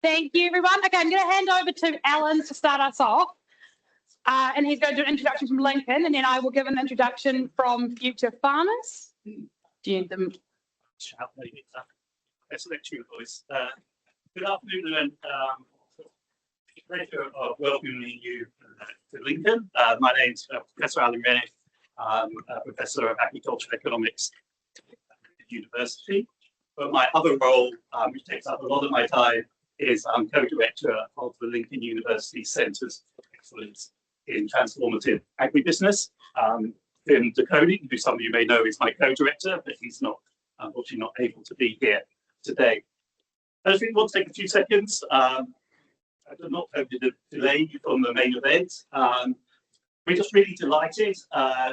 Thank you, everyone. Okay, I'm going to hand over to Alan to start us off. And he's going to do an introduction from Lincoln, and then I will give an introduction from Future Farmers. Excellent voice. Good afternoon, and pleasure of welcoming you to Lincoln. My name is Professor Alan Rennick. I'm a Professor of Agricultural Economics at the University. But my other role, which takes up a lot of my time, is I'm co-director of the Lincoln University Centres for Excellence in Transformative Agribusiness. Tim DeCody, who some of you may know, is my co-director, but he's not, unfortunately, not able to be here today. I just really want to take a few seconds. I do not hope to delay you from the main event. We're just really delighted.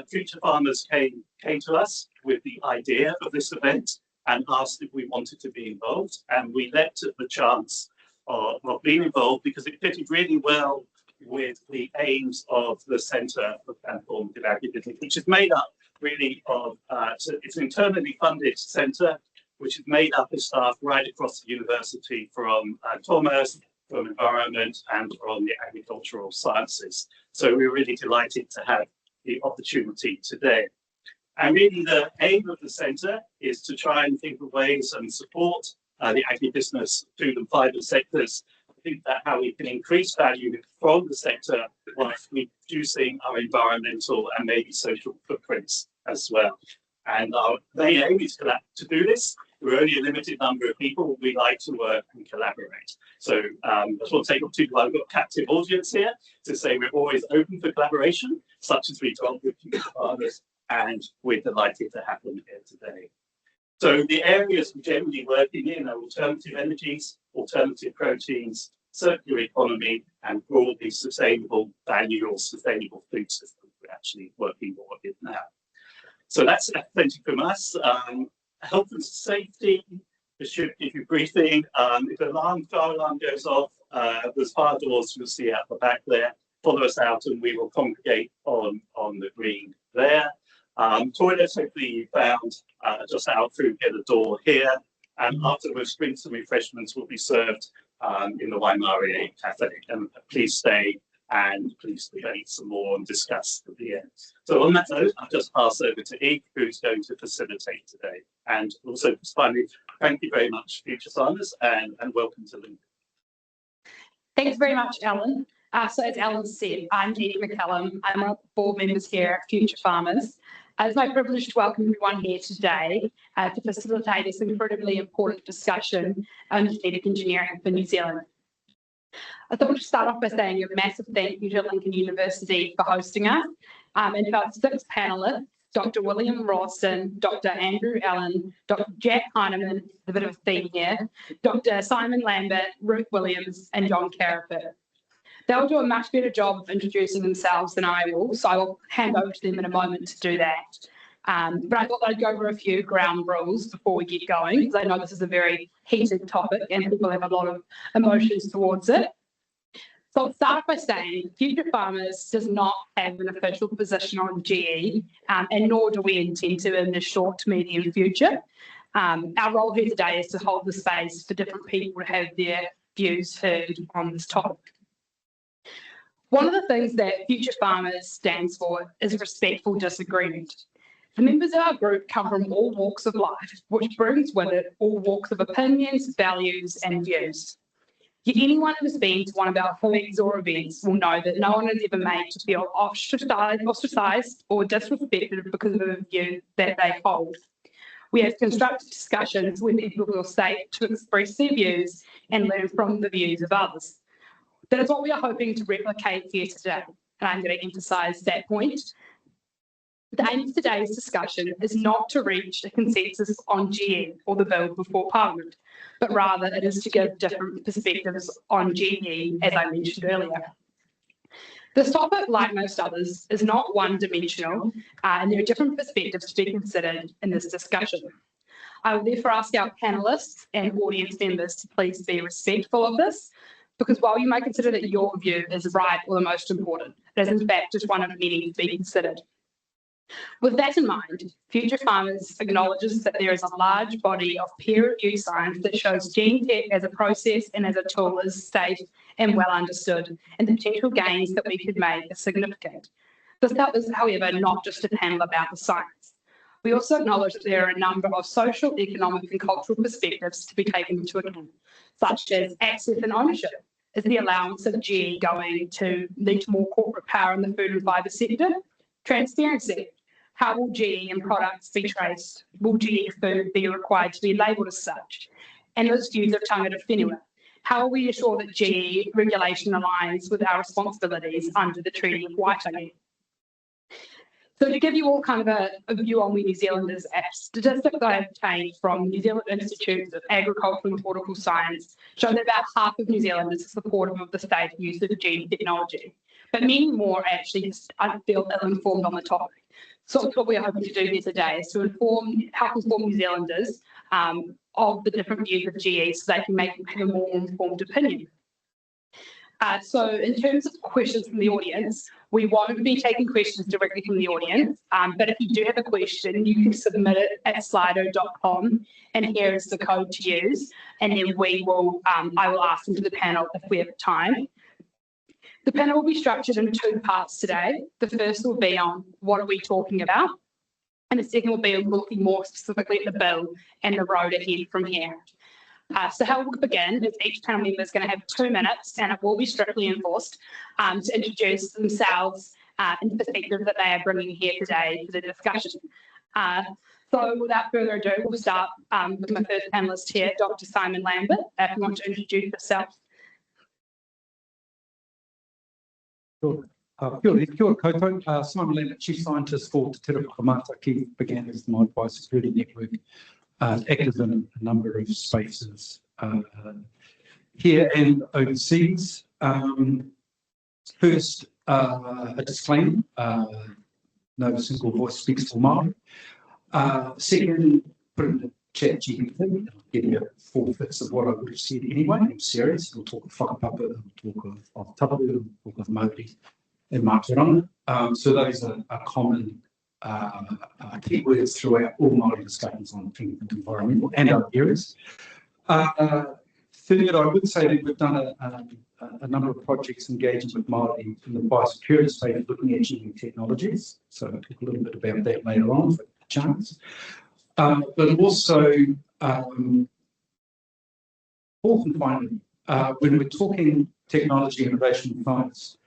Future Farmers came to us with the idea of this event and asked if we wanted to be involved. And we leapt at the chance of being involved because it fitted really well with the aims of the Centre for Transformative Agribusiness, which is made up really of, it's an internally funded centre, which is made up of staff right across the university from commerce, from environment, and from the agricultural sciences. So we're really delighted to have the opportunity today. And really the aim of the centre is to try and think of ways and support the agribusiness, food and fibre sectors. I think that how we can increase value from the sector whilst reducing our environmental and maybe social footprints as well. And our main aim is to do this. We're only a limited number of people. We like to work and collaborate. So I just want to take up to I've got a captive audience here to say we're always open for collaboration, such as we told with Future Farmers, and we're delighted to have them here today. So the areas we're generally working in are alternative energies, alternative proteins, circular economy, and broadly sustainable value or sustainable food systems we're actually working more with now. So that's plenty from us. Health and safety, we should give you a briefing. If the fire alarm goes off, there's fire doors you'll see out the back there. Follow us out and we will congregate on the green there. Toilets, hopefully you found just out through the door here. And afterwards, drinks and refreshments will be served in the Waimarie Cafe. And please stay and please debate some more and discuss at the end. So on that note, I'll just pass over to Ig, who's going to facilitate today. And also, finally, thank you very much, Future Farmers, and welcome to Lincoln. Thanks very much, Alan. So as Alan said, I'm Edie McCallum. I'm one of the board members here at Future Farmers. It's my privilege to welcome everyone here today to facilitate this incredibly important discussion on genetic engineering for New Zealand. I thought to start off by saying a massive thank you to Lincoln University for hosting us, and to our 6 panellists, Dr. William Rawson, Dr. Andrew Allen, Dr. Jack Heineman, a bit of a theme here, Dr. Simon Lambert, Ruth Williams, and John Carapet. They'll do a much better job of introducing themselves than I will, so I will hand over to them in a moment to do that. But I thought I'd go over a few ground rules before we get going, because I know this is a very heated topic and people have a lot of emotions towards it. So I'll start by saying Future Farmers does not have an official position on GE, and nor do we intend to in the short to medium future. Our role here today is to hold the space for different people to have their views heard on this topic. One of the things that Future Farmers stands for is respectful disagreement. The members of our group come from all walks of life, which brings with it all walks of opinions, values, and views. Yet anyone who has been to one of our homes or events will know that no one is ever made to feel ostracised or disrespected because of a view that they hold. We have constructive discussions where people feel safe to express their views and learn from the views of others. That is what we are hoping to replicate here today, and I'm going to emphasise that point. The aim of today's discussion is not to reach a consensus on GE or the bill before Parliament, but rather it is to give different perspectives on GE, as I mentioned earlier. This topic, like most others, is not one-dimensional, and there are different perspectives to be considered in this discussion. I will therefore ask our panellists and audience members to please be respectful of this, because while you may consider that your view is right or the most important, it is in fact just one of many to be considered. With that in mind, Future Farmers acknowledges that there is a large body of peer-reviewed science that shows gene tech as a process and as a tool is safe and well understood, and the potential gains that we could make are significant. This is, however, not just a panel about the science. We also acknowledge that there are a number of social, economic and cultural perspectives to be taken into account, such as access and ownership. Is the allowance of GE going to lead to more corporate power in the food and fibre sector? Transparency. How will GE and products be traced? Will GE food be required to be labelled as such? And those views of tangata whenua. How will we ensure that GE regulation aligns with our responsibilities under the Treaty of Waitangi? So to give you all kind of a view on where New Zealand is at, statistics I obtained from New Zealand Institute of Agricultural and Horticultural Science show that about half of New Zealanders are supportive of the safe use of gene technology, but many more actually just feel ill-informed on the topic. So what we're hoping to do here today is to help inform New Zealanders of the different views of GE so they can have a more informed opinion. So in terms of questions from the audience, we won't be taking questions directly from the audience, but if you do have a question, you can submit it at slido.com, and here is the code to use, and then I will ask them to the panel if we have time. The panel will be structured in two parts today. The first will be on what are we talking about, and the second will be looking more specifically at the bill and the road ahead from here. So how we'll begin is each panel member is going to have 2 minutes, and it will be strictly enforced, to introduce themselves and the perspective that they are bringing here today for the discussion. So without further ado, we'll start with my first panellist here, Dr. Simon Lambert. If you want to introduce yourself. Sure. Kia ora koutou. Simon Lambert, Chief Scientist for Te Tere Whakamata, began as the Mine Biosecurity Network, active in a number of spaces here and overseas. First, a disclaimer, no single voice speaks for Māori. Second, put in the chat GPT, give you 4/5 of what I would have said anyway. I'm serious. We'll talk of whakapapa, we'll talk of tapu, we'll talk of Māori and Mātauranga. So those are common keywords throughout all Māori discussions on environmental and other areas. Third, I would say that we've done a number of projects engaging with Māori in the biosecurity space, looking at gene technologies. So I'll talk a little bit about that later on for a chance. But also, fourth and finally, when we're talking technology, innovation, and science,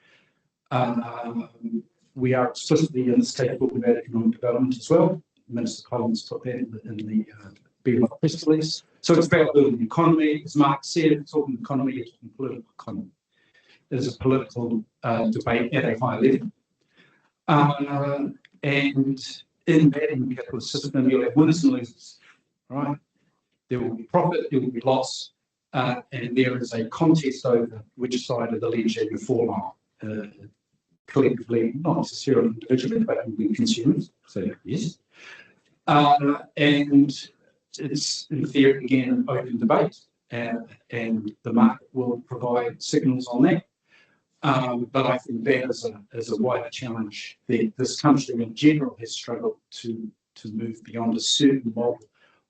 we are explicitly in the state book about economic development as well. Minister Collins put that in the BLOC press release. So it's about building the economy. As Mark said, it's talking economy, it's talking political economy. There's a political debate at a high level. And in that, in the capitalist system, you'll have winners and losers, right? There will be profit, there will be loss, and there is a contest over which side of the ledger you fall on. Collectively, not necessarily individually, but we consumers. So yes, and it's in theory again an open debate, and the market will provide signals on that. But I think that is a wider challenge that this country in general has struggled to move beyond a certain model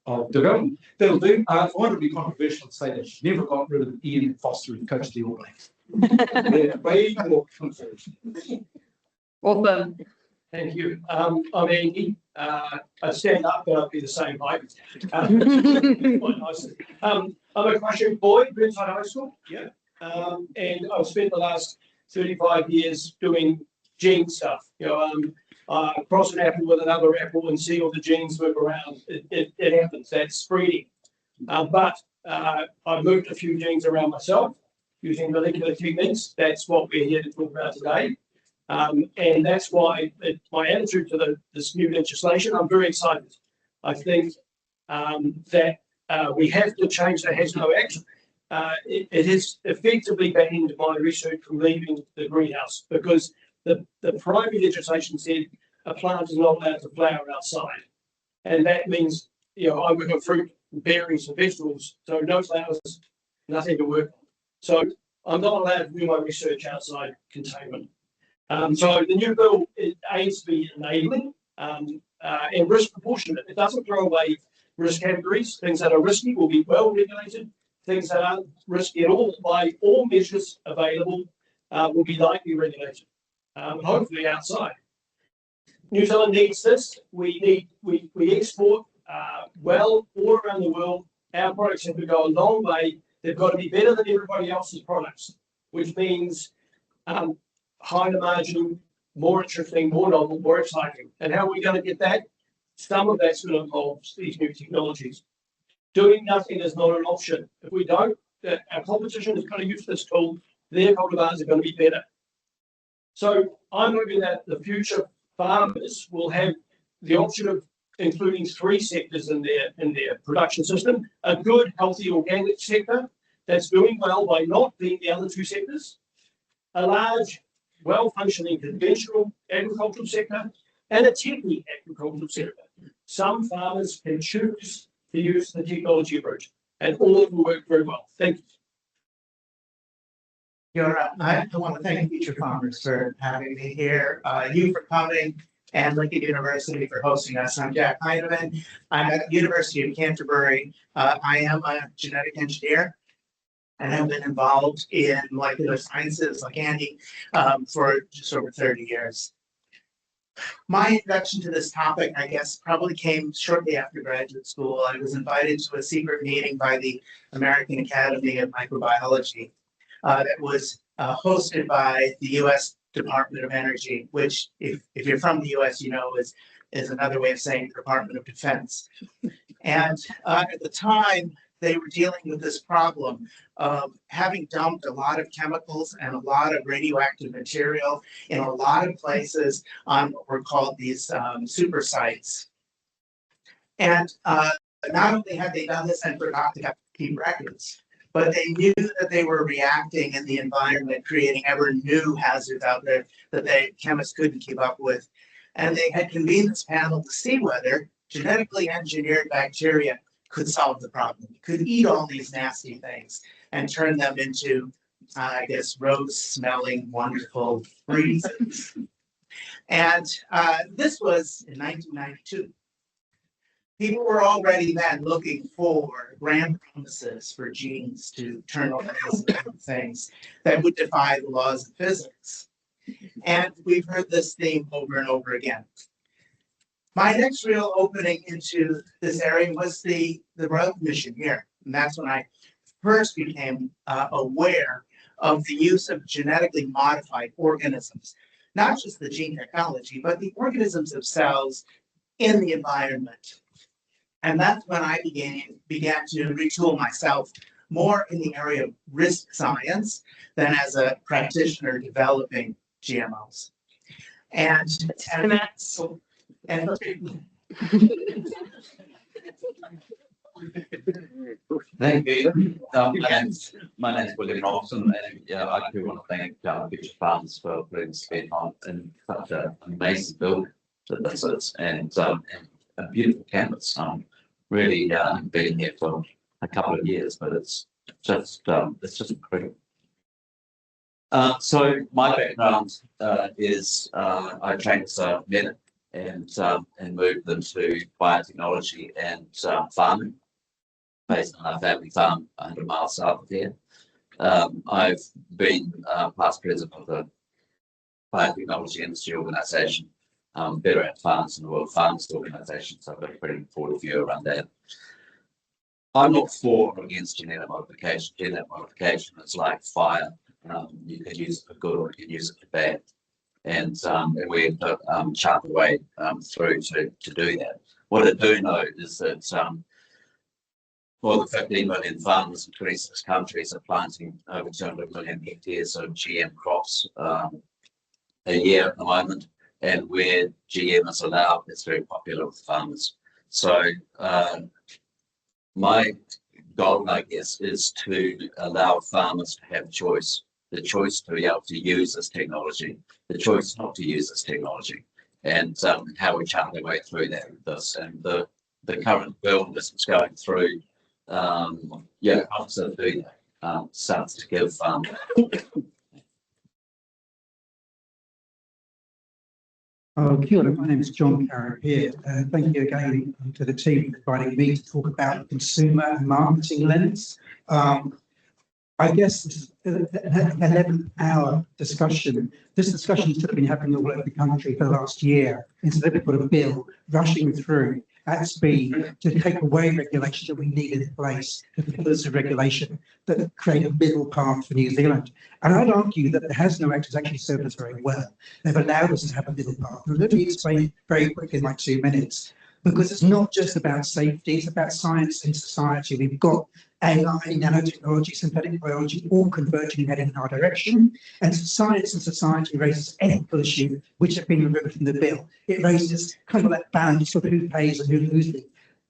of development. That'll do. I want to be controversial and say that she never got rid of Ian Foster and coached the All Blacks. Yeah, way more controversial. Awesome. Thank you. I'm Andy. I stand up, but I'll be the same height. Quite nice. I'm a Crushing boy, Burnside High School. Yeah. And I've spent the last 35 years doing gene stuff. You know, cross an apple with another apple and see all the genes move around. It happens. That's spreading. But I've moved a few genes around myself using molecular techniques. That's what we're here to talk about today. And that's why my attitude to this new legislation, I'm very excited. I think that we have to change the has no action. It has effectively banned my research from leaving the greenhouse because the primary legislation said a plant is not allowed to flower outside. And that means, you know, I work on fruit, berries and vegetables, so no flowers, nothing to work on. So I'm not allowed to do my research outside containment. So the new bill aims to be enabling, and risk proportionate. It doesn't throw away risk categories. Things that are risky will be well regulated. Things that aren't risky at all, by all measures available, will be lightly regulated, hopefully outside. New Zealand needs this. We export well all around the world. Our products have to go a long way. They've got to be better than everybody else's products, which means higher margin, more interesting, more novel, more exciting. And how are we going to get that? Some of that's going to involve these new technologies. Doing nothing is not an option. If we don't, our competition is going to use this tool. Their cultivars are going to be better. So I'm hoping that the future farmers will have the option of including 3 sectors in their production system: a good, healthy, organic sector that's doing well by not being the other 2 sectors, a large, well-functioning conventional agricultural sector, and a technical agricultural sector. Some farmers can choose to use the technology route, and all of them will work very well. Thank you. I want to thank Future Farmers for having me here, you for coming, and Lincoln University for hosting us. I'm Jack Heineman. I'm at the University of Canterbury. I am a genetic engineer and have been involved in molecular sciences like Andy for just over 30 years. My introduction to this topic, I guess, probably came shortly after graduate school. I was invited to a secret meeting by the American Academy of Microbiology that was hosted by the U.S. Department of Energy, which, if you're from the U.S., you know is another way of saying Department of Defense. And at the time, they were dealing with this problem of having dumped a lot of chemicals and a lot of radioactive material in a lot of places on what were called these super sites. And not only had they done this and forgot to keep records, but they knew that they were reacting in the environment, creating ever new hazards out there that chemists couldn't keep up with. And they had convened this panel to see whether genetically engineered bacteria could solve the problem, could eat all these nasty things and turn them into, I guess, rose-smelling, wonderful freezes. And this was in 1992. People were already then looking for grand promises for genes to turn all these things that would defy the laws of physics. And we've heard this theme over and over again. My next real opening into this area was the Rogue mission here. And that's when I first became aware of the use of genetically modified organisms, not just the gene technology, but the organisms themselves in the environment. And that's when I began to retool myself more in the area of risk science than as a practitioner developing GMOs. And thank you. My name's William Robson, and I do want to thank Future Farmers for putting this event on in such an amazing building that this is, and a beautiful campus. Really been here for a couple of years, but it's just incredible. So my background is I trained as a medic and moved into biotechnology and farming, based on our family farm 100 miles south of here. I've been past president of the biotechnology industry organisation, Better at Farms and the World Farms Organisation, so I've got a pretty forward view around that. I'm not for or against genetic modification. Genetic modification is like fire. You can use it for good or you can use it for bad. And we've charted the way through to do that. What I do know is that more than 15 million farmers in 26 countries are planting over 200 million hectares of GM crops a year at the moment. And where GM is allowed, it's very popular with farmers. So my goal, I guess, is to allow farmers to have choice. The choice to be able to use this technology, the choice not to use this technology, and how we chart our way through that with this. And the current bill that's going through, helps us do that, starts to give Oh, kia ora. My name is John Carrick here. Thank you again to the team for inviting me to talk about the consumer and marketing lens. I guess this is an 11-hour discussion. This discussion should have been happening all over the country for the last year. Instead, we've got a bill rushing through at speed to take away regulation that we needed in place, the pillars of regulation that create a middle path for New Zealand. And I'd argue that the Has No Act has actually served us very well. They've allowed us to have a middle path. And let me explain very quickly in my 2 minutes, because it's not just about safety, it's about science and society. We've got AI, nanotechnology, synthetic biology, all converging heading in our direction. And science and society raises ethical issues which have been removed from the bill. It raises kind of that balance of who pays and who loses.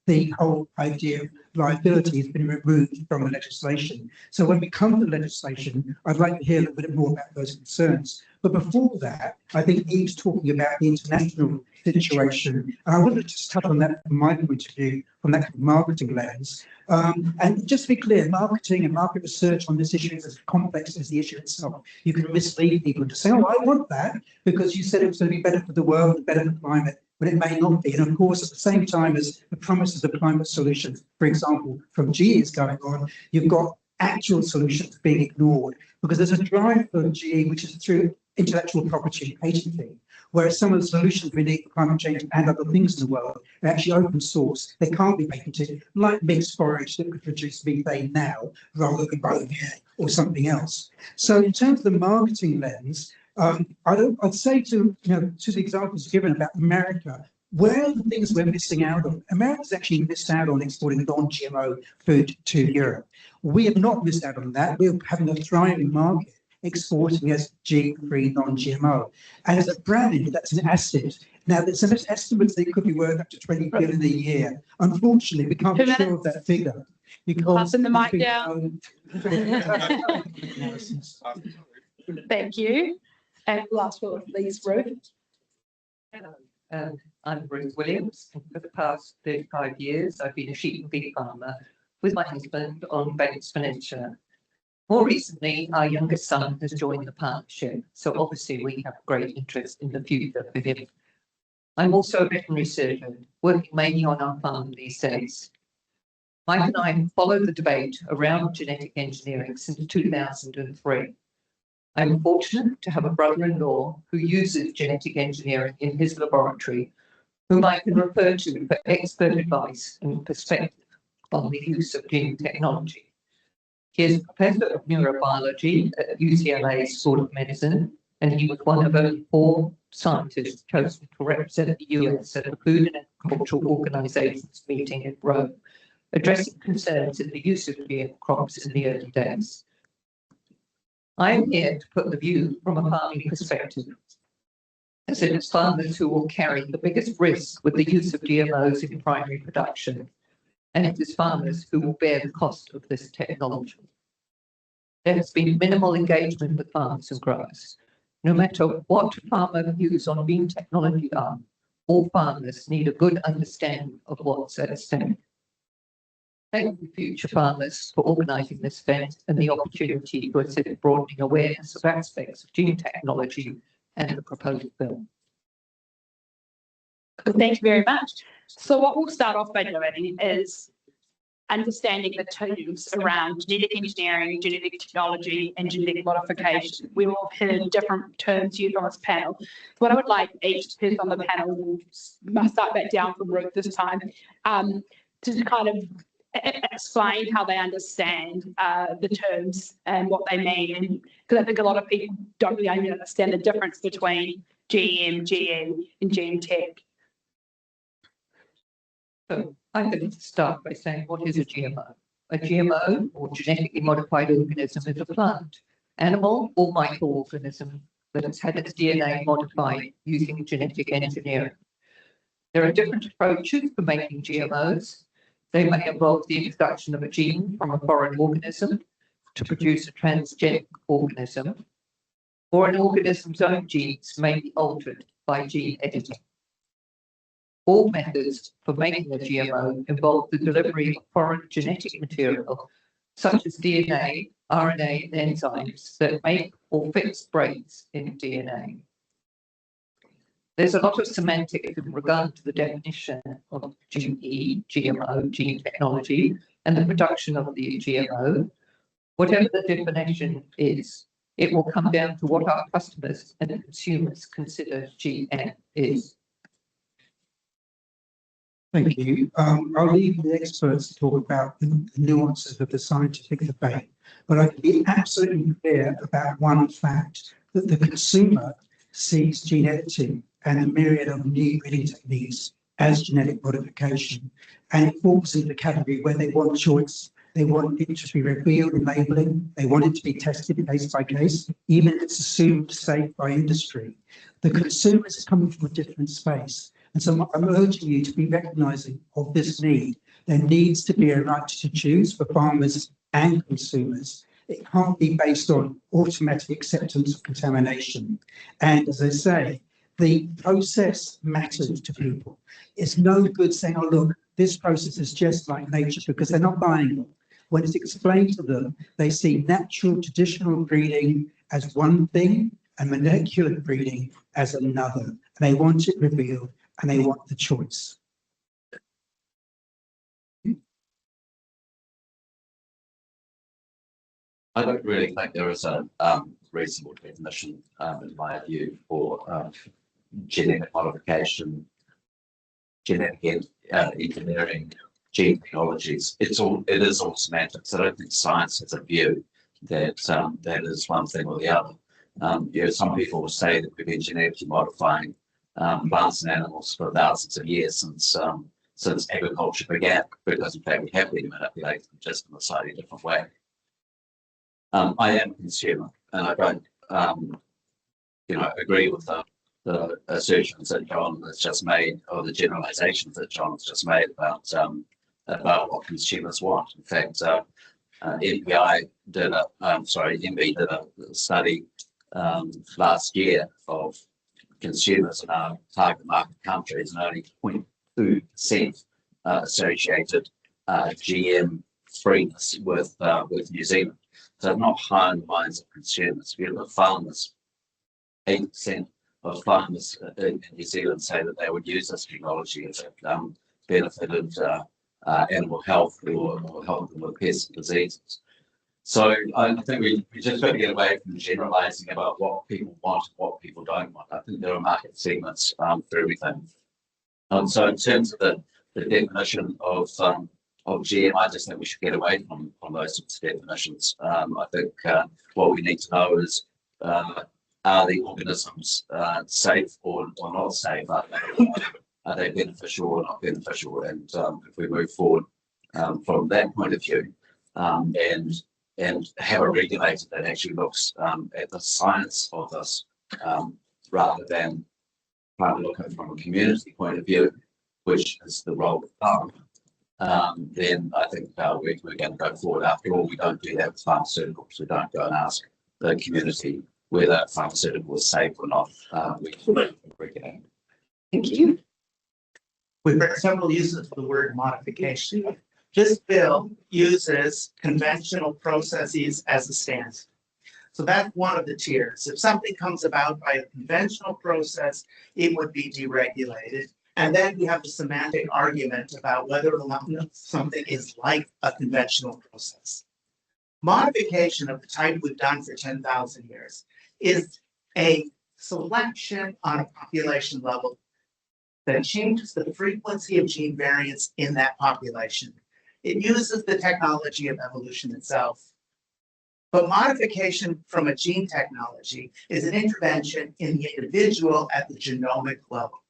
The whole idea of liability has been removed from the legislation. So when we come to the legislation, I'd like to hear a little bit more about those concerns. But before that, I think Eve's talking about the international situation. And I want to just touch on that from my point of view, from that marketing lens. And just to be clear, marketing and market research on this issue is as complex as the issue itself. You can mislead people to say, oh, I want that because you said it was going to be better for the world, better for the climate, but it may not be. And of course, at the same time as the promises of climate solutions, for example, from GE is going on, you've got actual solutions being ignored because there's a drive for GE, which is through intellectual property and patenting, whereas some of the solutions we need for climate change and other things in the world are actually open source. They can't be patented, like mixed forage that could produce methane now rather than biomass or something else. So in terms of the marketing lens, I'd say to the examples given about America, where are the things we're missing out on? America's actually missed out on exporting non-GMO food to Europe. We have not missed out on that. We're having a thriving market exporting as gene-free, non-GMO. And as a brand, that's an asset. Now, there's some estimates that it could be worth up to 20 billion a year. Unfortunately, we can't be sure of that figure. Passing the mic down. Thank you. And last but not least, Ruth. Hello, I'm Ruth Williams. For the past 35 years, I've been a sheep and beef farmer with my husband on Banks Peninsula. More recently, our youngest son has joined the partnership, so obviously we have great interest in the future for him. I'm also a veterinary surgeon, working mainly on our farm these days. Mike and I have followed the debate around genetic engineering since 2003. I'm fortunate to have a brother-in-law who uses genetic engineering in his laboratory, whom I can refer to for expert advice and perspective on the use of gene technology. He is a professor of neurobiology at UCLA School of Medicine, and he was one of only 4 scientists chosen to represent the US at the Food and Agricultural Organization's meeting in Rome, addressing concerns in the use of GM crops in the early days. I am here to put the view from a farming perspective, as it is farmers who will carry the biggest risk with the use of GMOs in primary production, and it is farmers who will bear the cost of this technology. There has been minimal engagement with farmers and growers. No matter what farmer views on gene technology are, all farmers need a good understanding of what's at stake. Thank you, future farmers, for organising this event and the opportunity to assist broadening awareness of aspects of gene technology and the proposed bill. Thank you very much. So what we'll start off by doing is understanding the terms around genetic engineering, genetic technology, and genetic modification. We will have heard different terms used on this panel. So what I would like each person on the panel, we'll start back down from Ruth this time, to kind of explain how they understand the terms and what they mean. Because I think a lot of people don't really understand the difference between GM, GM, and gene tech. So I'm going to start by saying, what is a GMO? A GMO, or genetically modified organism, is a plant, animal, or microorganism that has had its DNA modified using genetic engineering. There are different approaches for making GMOs. They may involve the introduction of a gene from a foreign organism to produce a transgenic organism, or an organism's own genes may be altered by gene editing. All methods for making a GMO involve the delivery of foreign genetic material, such as DNA, RNA, and enzymes that make or fix breaks in DNA. There's a lot of semantics in regard to the definition of GMO, gene technology, and the production of the GMO. Whatever the definition is, it will come down to what our customers and consumers consider GM is. Thank you. I'll leave the experts to talk about the nuances of the scientific debate, but I can be absolutely clear about one fact, that the consumer sees gene editing and a myriad of new breeding techniques as genetic modification, and it falls into the category where they want choice. They want it to be revealed in labelling. They want it to be tested case by case, even if it's assumed safe by industry. The consumer is coming from a different space. And so I'm urging you to be recognising of this need. There needs to be a right to choose for farmers and consumers. It can't be based on automatic acceptance of contamination. And as I say, the process matters to people. It's no good saying, oh, look, this process is just like nature, because they're not buying it. When it's explained to them, they see natural, traditional breeding as one thing and molecular breeding as another. And they want it revealed and they want the choice. I don't really think there is a reasonable definition, in my view, for genetic modification, genetic engineering, gene technologies. It is all semantics. I don't think science has a view that that is one thing or the other. Some people will say that we've been genetically modifying plants and animals for thousands of years since agriculture began, because in fact we have been manipulating them just in a slightly different way. I am a consumer, and I don't, agree with the assertions that John has just made, or the generalizations that John has just made about what consumers want. In fact, MB did a study last year of consumers in our target market countries, and only 0.2% associated GM freeness with New Zealand. So not high in the minds of consumers. If you look at farmers, 8% of farmers in New Zealand say that they would use this technology if it benefited animal health or helped them with pests and diseases. So I think we just got to get away from generalising about what people want and what people don't want. I think there are market segments for everything. So in terms of the definition of GM, I just think we should get away from those sorts of definitions. I think what we need to know is, are the organisms safe or not safe? Are they beneficial or not beneficial? And if we move forward from that point of view, and have a regulator that actually looks at the science of this, rather than trying to look at it from a community point of view, which is the role of Parliament, then I think we're going to go forward. After all, we don't do that with pharmaceuticals. We don't go and ask the community whether pharmaceutical is safe or not. We regulate. Thank you. We've heard several uses of the word modification. This bill uses conventional processes as a stance. So that's one of the tiers. If something comes about by a conventional process, it would be deregulated. And then we have the semantic argument about whether or not something is like a conventional process. Modification of the type we've done for 10,000 years is a selection on a population level that changes the frequency of gene variants in that population. It uses the technology of evolution itself. But modification from a gene technology is an intervention in the individual at the genomic level.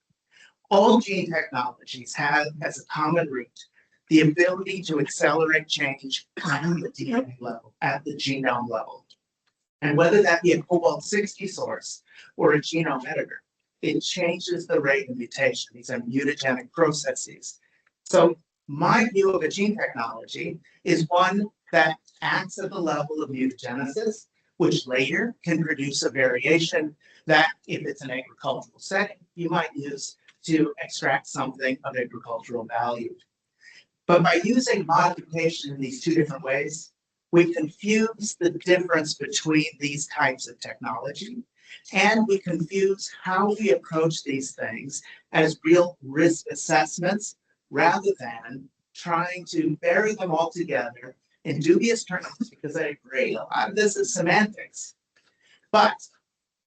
All gene technologies have as a common root the ability to accelerate change on the DNA level, at the genome level. And whether that be a cobalt-60 source or a genome editor, it changes the rate of mutation. These are mutagenic processes. So my view of a gene technology is one that acts at the level of mutagenesis, which later can produce a variation that, if it's an agricultural setting, you might use to extract something of agricultural value. But by using modification in these two different ways, we confuse the difference between these types of technology, And we confuse how we approach these things as real risk assessments rather than trying to bury them all together in dubious terms, because I agree, a lot of this is semantics. But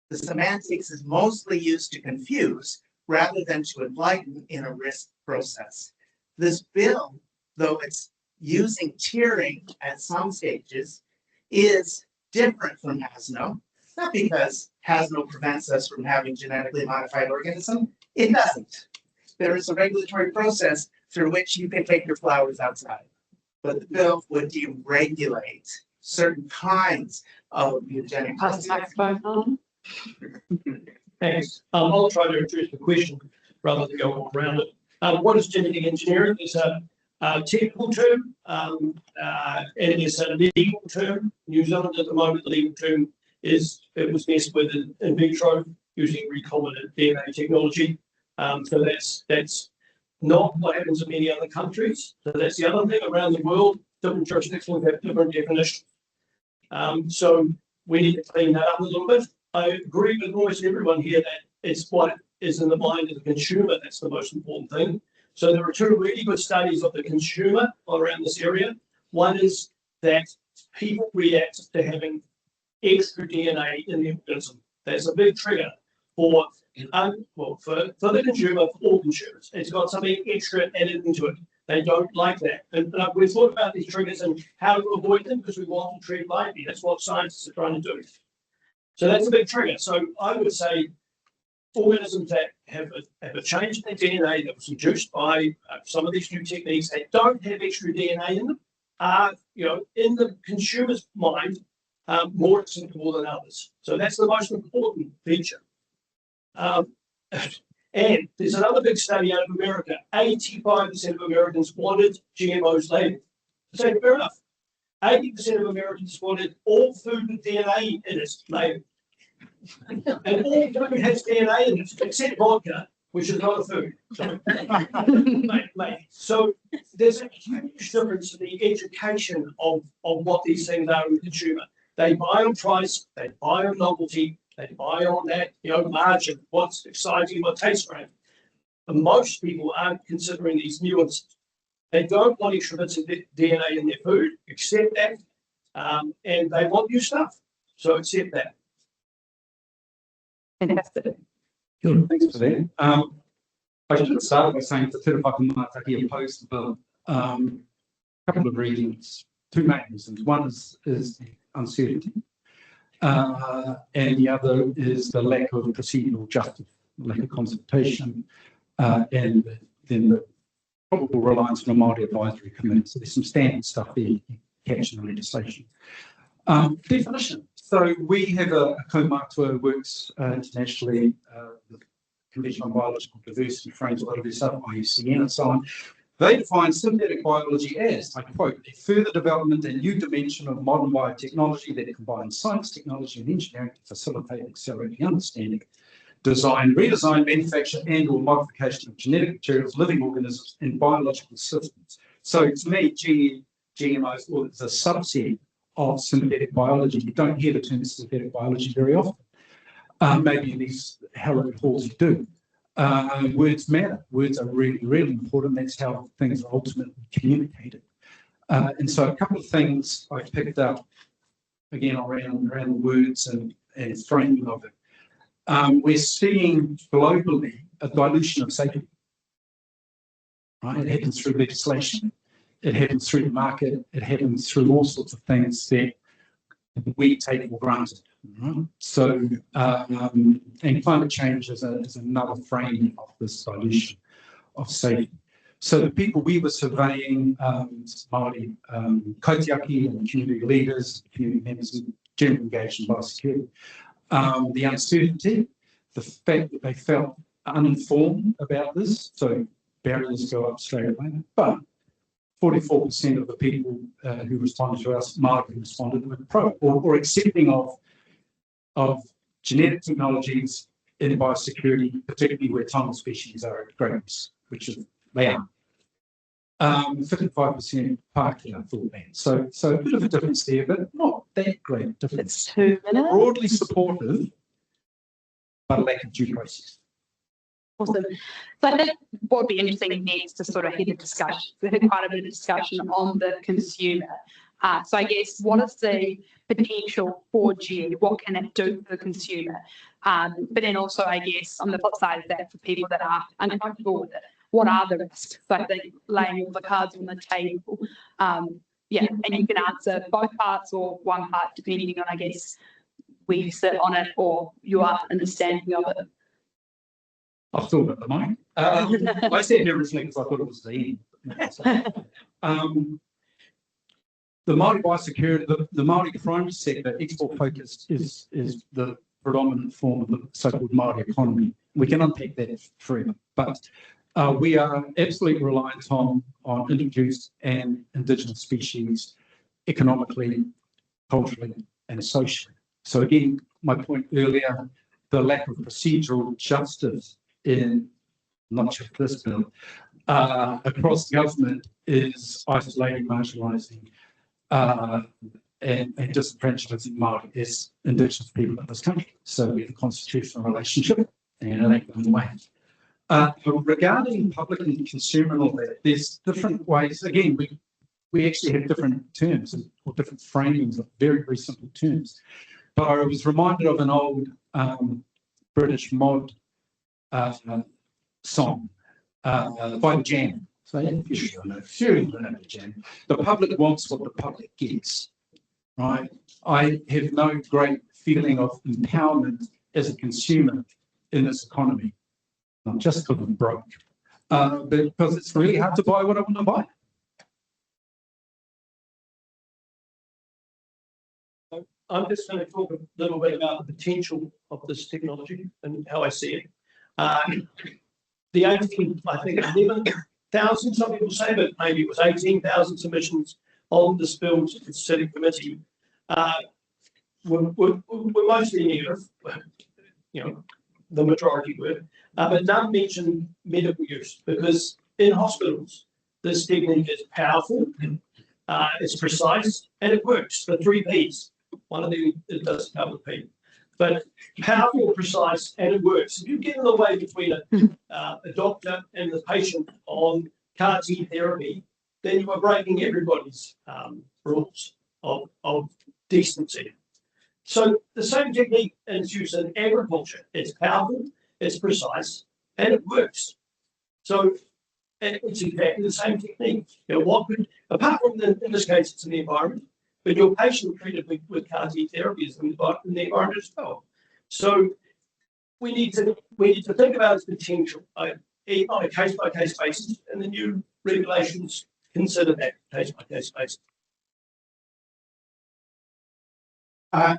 the semantics is mostly used to confuse rather than to enlighten in a risk process. This bill, though it's using tiering at some stages, is different from HASNO, not because HASNO prevents us from having genetically modified organism. It doesn't. There is a regulatory process through which you can take your flowers outside. But the bill would deregulate certain kinds of eugenic. Pass the microphone on. Thanks. I'll try to address the question rather than go all around it. What is genetic engineering? It's a technical term, and it's a legal term. New Zealand at the moment, the legal term is it was messed with in vitro using recombinant DNA technology. So that's not what happens in many other countries. So that's the other thing around the world. Different jurisdictions have different definitions. So we need to clean that up a little bit. I agree with almost everyone here that it's what is in the mind of the consumer that's the most important thing. So there are two really good studies of the consumer around this area. One is that people react to having extra DNA in the organism. That's a big trigger for the consumer, for all consumers. It's got something extra added into it. They don't like that. And we've thought about these triggers and how to avoid them because we want to treat lightly. That's what scientists are trying to do. So that's a big trigger. So I would say organisms that have a change in their DNA that was induced by some of these new techniques that don't have extra DNA in them are, in the consumer's mind, more acceptable than others. So that's the most important feature. And there's another big study out of America. 85% of Americans wanted GMOs labeled. So fair enough. 80% of Americans wanted all food with DNA in it labeled. And all food has DNA in it, except vodka, which is not a food. So there's a huge difference in the education of what these things are in the consumer. They buy on price, they buy on novelty, they buy on that, margin, what's exciting, what tastes great. And most people aren't considering these nuances. They don't want extra bits of DNA in their food, accept that, and they want new stuff, so accept that. Fantastic. Good, thanks for that. I should start by saying that Te Whaka Mātaki opposed the bill. A couple of reasons, two main reasons. One is uncertainty, and the other is the lack of procedural justice, lack of consultation, and then the probable reliance on a Māori advisory committee. So there's some standard stuff there you can catch in the legislation. Definition. So we have a kaumātua works internationally, the Convention on Biological Diversity frames a lot of this up, IUCN and so on. They define synthetic biology as, I quote, a further development and new dimension of modern biotechnology that combines science, technology and engineering to facilitate and accelerate the understanding, design, redesign, manufacture and or modification of genetic materials, living organisms and biological systems. So to me, GMOs is a subset of synthetic biology. You don't hear the term synthetic biology very often. Maybe in these Halloween halls you do. Words matter. Words are really, really important. That's how things are ultimately communicated. And so a couple of things I picked up, again, around the words and framing of it. We're seeing globally a dilution of safety. Right? It happens through legislation. It happens through the market. It happens through all sorts of things that we take for granted. Right? So, and climate change is another frame of this dilution of safety. So the people we were surveying, Māori kaitiaki and community leaders, community members, generally engaged in biosecurity, the uncertainty, the fact that they felt uninformed about this, so barriers go up straight away, but 44% of the people who responded to us, Māori responded, were pro or accepting of genetic technologies in biosecurity, particularly where tongal species are at great risk, which is they are. 55% Pākehā thought that. So a bit of a difference there, but not that great difference. It's 2 minutes. Broadly supportive but a lack of due process. Awesome. So I think what would be interesting next to sort of head a discussion, we had quite a bit of discussion on the consumer. So I guess what is the potential for GE? What can it do for the consumer? But then also, I guess, on the flip side of that, for people that are uncomfortable with it, what are the risks? So I think laying all the cards on the table. Yeah, and you can answer both parts or one part, depending on, I guess, where you sit on it or your understanding of it. I've still got the mic. I said everything because I thought it was the end. The Māori biosecurity, the Māori primary sector, export focused, is the predominant form of the so-called Māori economy. We can unpack that forever, but we are absolutely reliant on introduced and indigenous species economically, culturally, and socially. So again, my point earlier, the lack of procedural justice in not just this bill, across government is isolating, marginalising, and disenfranchising Māori as Indigenous people in this country. So we have a constitutional relationship, and it ain't going away. Regarding public and consumer and all that, there's different ways. Again, we actually have different terms or different framings of very, very simple terms. But I was reminded of an old British mod song by the Jam. So you should know the Jam. The public wants what the public gets, right? I have no great feeling of empowerment as a consumer in this economy, not just because I'm broke, but because it's really hard to buy what I want to buy. I'm just going to talk a little bit about the potential of this technology and how I see it. The 18, I think 11,000, some people say, but maybe it was 18,000 submissions on this bill to the Senate committee. We're mostly negative, you know, the majority were, but none mentioned medical use, because in hospitals, this technique is powerful, it's precise, and it works. The 3 Ps. One of them, it does cover P, but powerful, precise, and it works. If you get in the way between a doctor and the patient on CAR-T therapy, then you are breaking everybody's rules of decency. So the same technique is used in agriculture. It's powerful, it's precise, and it works. So it's exactly the same technique. You know, what could, apart from in this case, it's in the environment, but your patient treated with CAR-T therapy is in the environment as well. So we need to think about its potential on a case-by-case basis, and the new regulations consider that case-by-case basis. I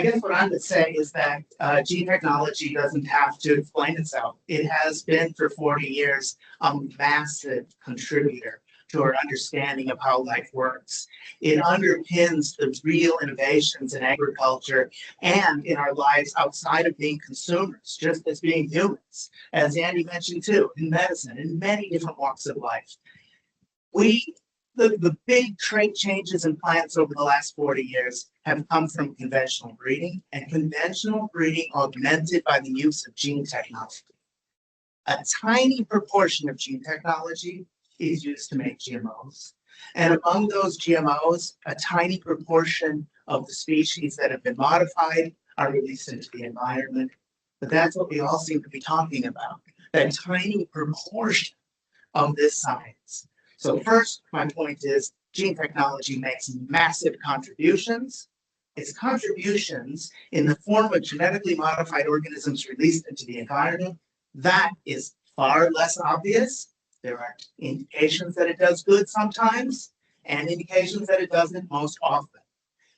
guess what I would say is that gene technology doesn't have to explain itself. It has been for 40 years a massive contributor to our understanding of how life works. It underpins the real innovations in agriculture and in our lives outside of being consumers, just as being humans, as Andy mentioned too, in medicine, in many different walks of life. The big trait changes in plants over the last 40 years have come from conventional breeding, and conventional breeding augmented by the use of gene technology. A tiny proportion of gene technology is used to make GMOs. And among those GMOs, a tiny proportion of the species that have been modified are released into the environment. But that's what we all seem to be talking about, that tiny proportion of this science. So first, my point is gene technology makes massive contributions. Its contributions in the form of genetically modified organisms released into the environment, that is far less obvious. There are indications that it does good sometimes, and indications that it doesn't most often.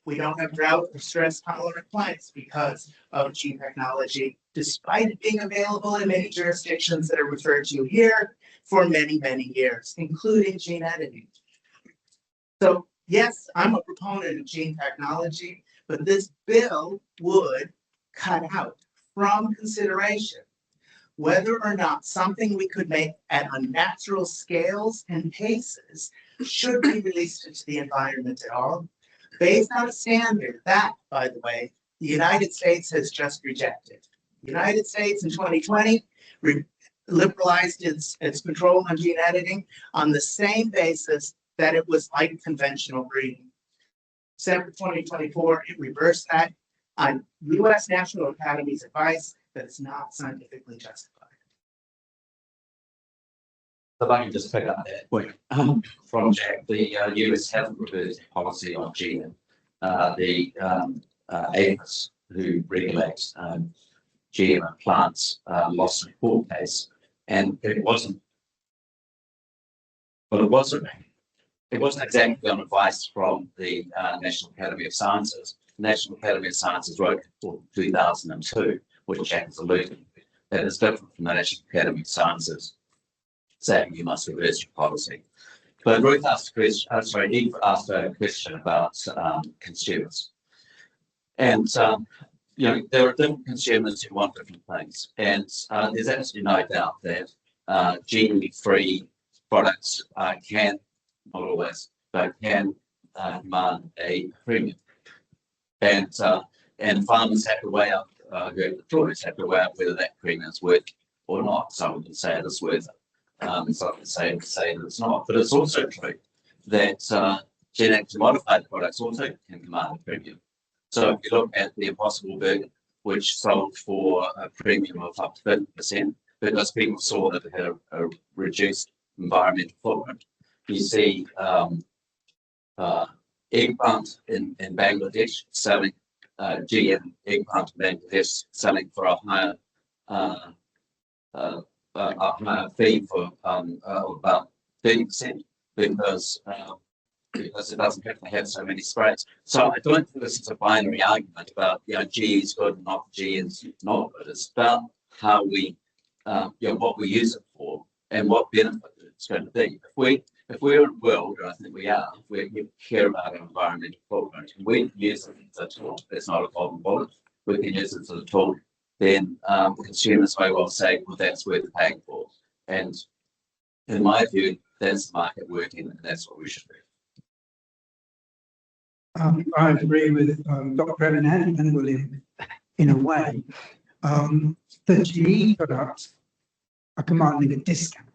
We don't have drought or stress-tolerant plants because of gene technology, despite it being available in many jurisdictions that are referred to here for many, many years, including gene editing. So yes, I'm a proponent of gene technology, but this bill would cut out from consideration whether or not something we could make at unnatural scales and paces should be released into the environment at all, based on a standard that, by the way, the United States has just rejected. The United States in 2020 liberalized its control on gene editing on the same basis that it was like conventional breeding. December 2024, it reversed that on U.S. National Academy's advice that it's not scientifically justified. If I can just pick up that point from Jack, the US hasn't reversed policy on GM. The APHIS, who regulates GM plants, lost a court case, and it wasn't exactly on advice from the National Academy of Sciences. The National Academy of Sciences wrote in 2002, which Jack is alluding to, that is different from the National Academy of Sciences saying you must reverse your policy. But Ruth asked a question, Eve asked a question about consumers. And, you know, there are different consumers who want different things. And there's absolutely no doubt that GE-free products can, not always, but can command a premium. And farmers have to weigh up, who have the choice, have to weigh up whether that premium is worth it or not. Some can say it is worth it. Some can say that it's not. But it's also true that genetically modified products also can command a premium. So if you look at the Impossible Burger, which sold for a premium of up to 50%, because people saw that it had a reduced environmental footprint. You see eggplant in Bangladesh selling, GM eggplant in Bangladesh selling for a higher fee for about 30% because it doesn't have to have so many sprays. So I don't think this is a binary argument about, you know, G is good and not G is not good. It's about how we, you know, what we use it for and what benefit it's going to be. If we're in a world, and I think we are, we care about our environmental footprint, and we can use it as a tool. It's not a golden bullet. We can use it as a tool. Then the consumers may well say, well, that's worth paying for. And in my view, that's the market working, and that's what we should do. I agree with Dr. Evan and William in a way. The GE products are commanding a discount.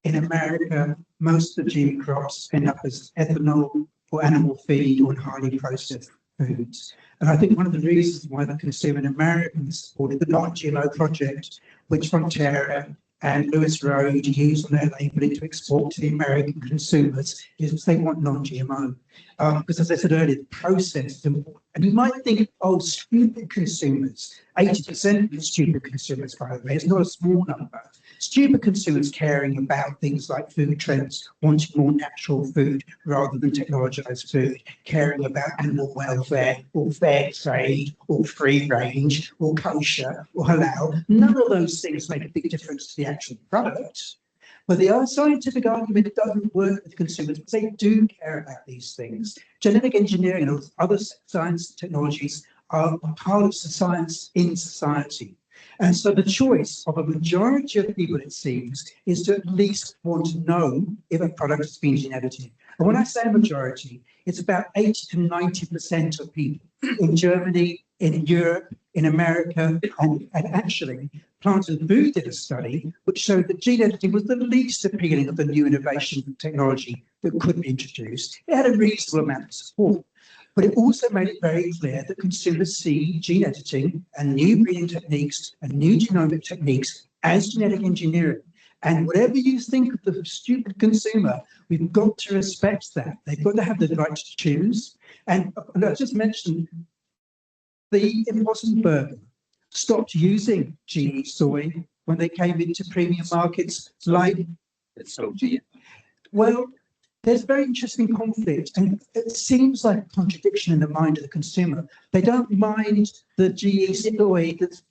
In America, most of the GE crops end up as ethanol or animal feed or highly processed foods. And I think one of the reasons why the consumer in America has supported the non-GMO project, which Aotearoa and Lewis Road use on their labelling to export to the American consumers, is they want non-GMO. Because as I said earlier, the process is important. And you might think, oh, stupid consumers, 80% of stupid consumers, by the way, it's not a small number. Stupid consumers caring about things like food trends, wanting more natural food rather than technologized food, caring about animal welfare or fair trade or free range or kosher or halal. None of those things make a big difference to the actual product. But the scientific argument doesn't work with consumers because they do care about these things. Genetic engineering and other science technologies are part of science in society. And so the choice of a majority of people, it seems, is to at least want to know if a product has been gene edited. And when I say majority, it's about 80 to 90% of people in Germany, in Europe, in America, and actually Plant and Food did a study which showed that gene editing was the least appealing of the new innovation technology that could be introduced. It had a reasonable amount of support. But it also made it very clear that consumers see gene editing and new breeding techniques and new genomic techniques as genetic engineering. And whatever you think of the stupid consumer, we've got to respect that. They've got to have the right to choose. And I just mentioned the Impossible Burger stopped using GE soy when they came into premium markets like It's so GM. well, there's a very interesting conflict, and it seems like a contradiction in the mind of the consumer. They don't mind the GE soy that's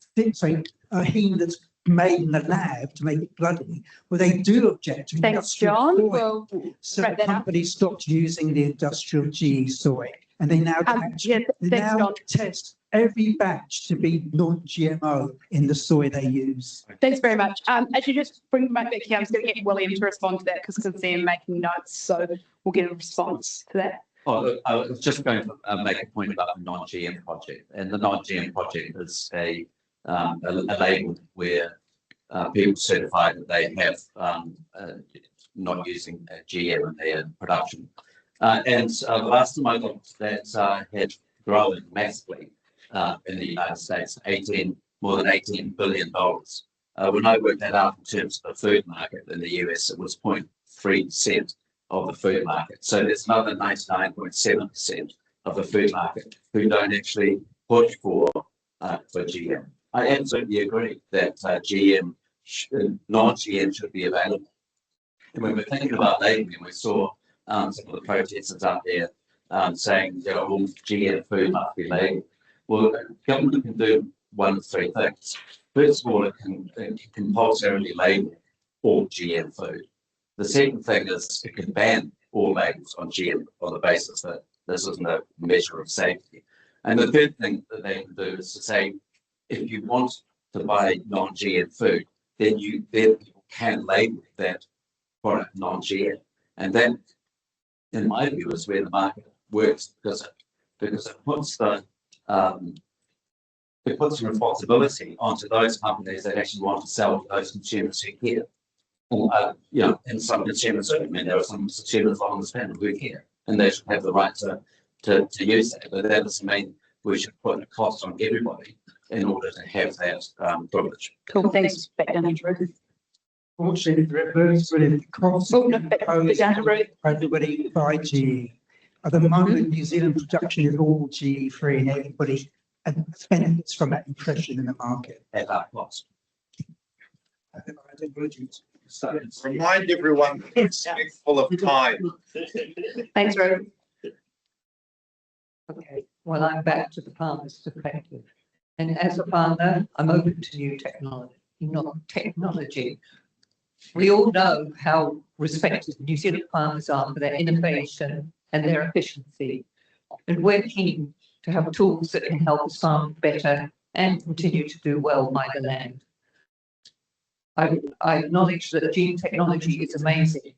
a heme that's made in the lab to make it bloody, but they do object to Thanks, industrial John. soy. We'll So wrap the that up. company stopped using the industrial GE soy, and they now Yeah, they thanks, now John. test every batch to be non-GMO in the soy they use. Thanks very much. Actually, just bring back here. I'm just going to get William to respond to that because they're making notes, so we'll get a response to that. Oh, look, I was just going to make a point about the non-GM project, and the non-GM project is a a label where people certify that they have not using GM in their production. And the last time I looked, that had grown massively in the United States, more than $18 billion. When I worked that out in terms of the food market in the US, it was 0.3% of the food market. So there's another 99.7% of the food market who don't actually push for GM. I absolutely agree that non-GM should be available. And when we're thinking about labelling, we saw some of the protesters up there saying, all GM food must be labelled. Well, government can do one of three things. First of all, it can compulsorily label all GM food. The second thing is it can ban all labels on GM on the basis that this isn't a measure of safety. And the third thing that they can do is to say, if you want to buy non-GM food, then people can label that product non-GM. And that, in my view, is where the market works because it puts the responsibility onto those companies that actually want to sell to those consumers who care. And some consumers, I mean, there are some consumers on this panel who care, and they should have the right to use that. But that doesn't mean we should put a cost on everybody in order to have that privilege. Cool, thanks. Back down to Ruth. Fortunately, the reverse really costs Back down to Ruth. everybody by GE. At the moment, New Zealand production is all GE free, and everybody benefits from that impression in the market. At that cost. Remind everyone, it's full of time. Thanks, Ruth. Okay, well, I'm back to the farmer's perspective. And as a farmer, I'm open to new technology. We all know how respected New Zealand farmers are for their innovation and their efficiency. And we're keen to have tools that can help us farm better and continue to do well by the land. I acknowledge that gene technology is amazing,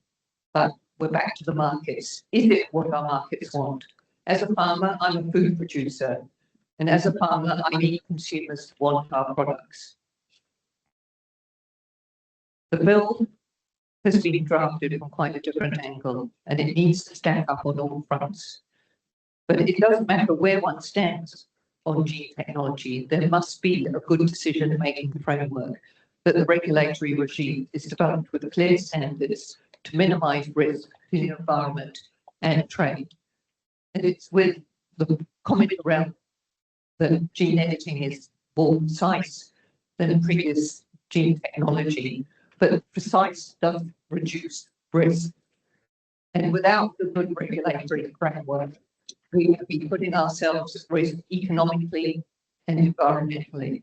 but we're back to the markets. Is it what our markets want? As a farmer, I'm a food producer. And as a farmer, I need consumers to want our products. The bill has been drafted from quite a different angle, and it needs to stand up on all fronts. But it doesn't matter where one stands on gene technology, there must be a good decision-making framework that the regulatory regime is developed with clear standards to minimise risk to the environment and trade. And it's with the comment around that gene editing is more precise than previous gene technology, but precise does reduce risk. And without the good regulatory framework, we would be putting ourselves at risk economically and environmentally.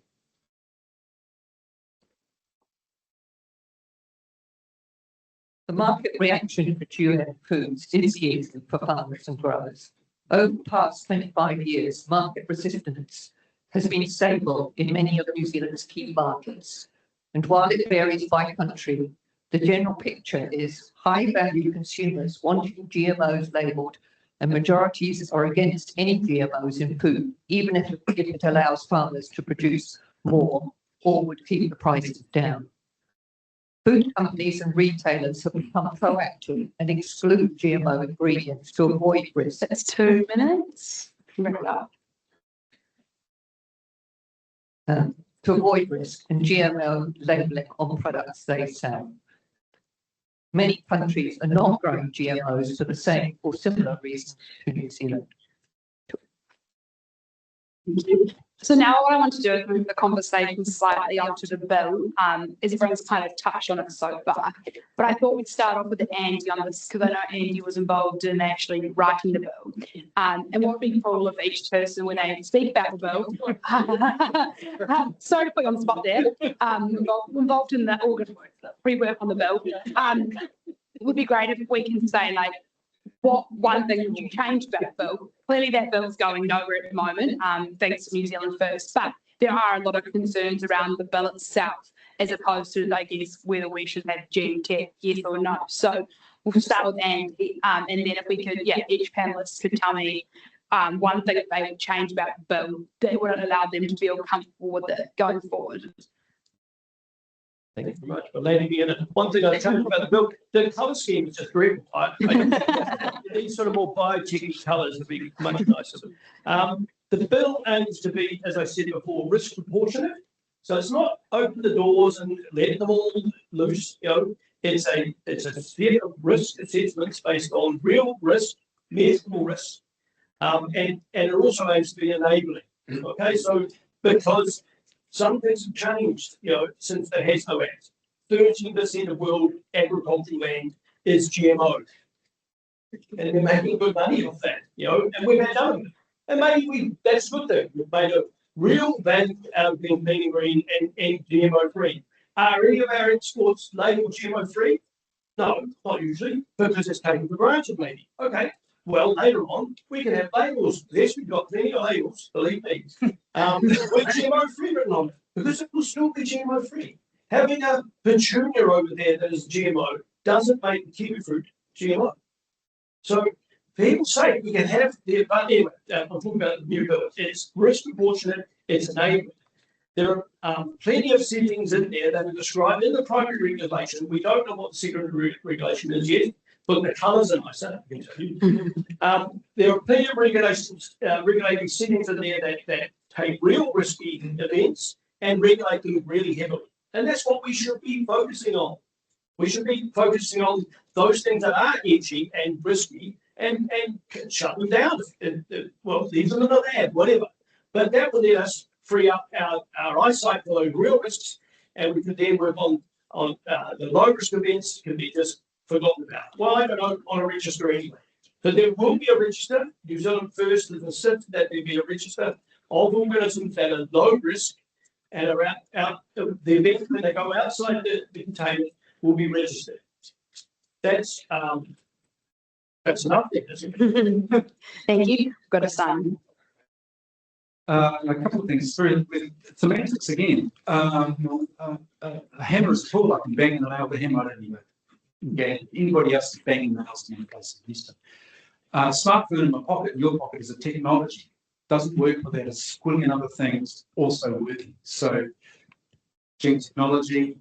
The market reaction for GM foods is easy for farmers and growers. Over the past 25 years, market resistance has been stable in many of New Zealand's key markets. And while it varies by country, the general picture is high-value consumers wanting GMOs labelled, and majorities are against any GMOs in food, even if it allows farmers to produce more or would keep the prices down. Food companies and retailers have become proactive and exclude GMO ingredients to avoid risk. That's 2 minutes. To avoid risk and GMO labelling on products they sell. Many countries are not growing GMOs for the same or similar reasons to New Zealand. So now what I want to do is move the conversation slightly onto the bill, as everyone's kind of touched on it so far. But I thought we'd start off with Andy on this because I know Andy was involved in actually writing the bill. And what would be cool of each person when they speak about the bill. Sorry to put you on the spot there. Involved in the pre-work on the bill. It would be great if we can say like, what one thing would you change about the bill? Clearly that bill's going nowhere at the moment, thanks to New Zealand First, but there are a lot of concerns around the bill itself, as opposed to, I guess, whether we should have gene tech, yes or no. So we'll start with Andy, and then if we could, each panelist could tell me one thing that they would change about the bill that would allow them to feel comfortable with it going forward. Thank you very much for letting me in. One thing I changed about the bill, the colour scheme is just great. These sort of more biotech colours would be much nicer. The bill aims to be, as I said before, risk proportionate. So it's not open the doors and let them all loose. It's a set of risk assessments based on real risk, measurable risk, and it also aims to be enabling. Okay, so because some things have changed, since the HESO Act. 13% of world agricultural land is GMO. And they're making good money off that, and we've had done it. And maybe that's a good thing. We've made a real value out of being clean and green and GMO free. Are any of our exports labeled GMO free? No, not usually, because it's taken for granted maybe. Okay, well, later on, we can have labels. Yes, we've got plenty of labels, believe me, with GMO free written on it, because it will still be GMO free. Having a petunia over there that is GMO doesn't make the kiwi fruit GMO. So, for people's sake, we can have the, but anyway, I'm talking about the new bill. It's risk proportionate, it's enabling. There are plenty of settings in there that are described in the primary regulation. We don't know what the secondary regulation is yet, but the colours are nicer. There are plenty of regulations, regulating settings in there that take real risky events and regulate them really heavily. And that's what we should be focusing on. We should be focusing on those things that are edgy and risky and shut them down. Well, leave them in the lab, whatever. But that will let us free up our eyesight for those real risks, and we could then work on the low risk events can be just forgotten about. Well, I don't know on a register anyway. But there will be a register. New Zealand first is insist that there be a register of organisms that are low risk and are out the event when they go outside the containment will be registered. That's enough, isn't it? Thank you. Got a son. A couple of things. With semantics again. A hammer is a tool. I can bang the nail with a hammer. I don't even anybody else is banging nails in any place in Houston. Smartphone in my pocket, in your pocket, is a technology. Doesn't work without a squillion other things also working. So, gene technology,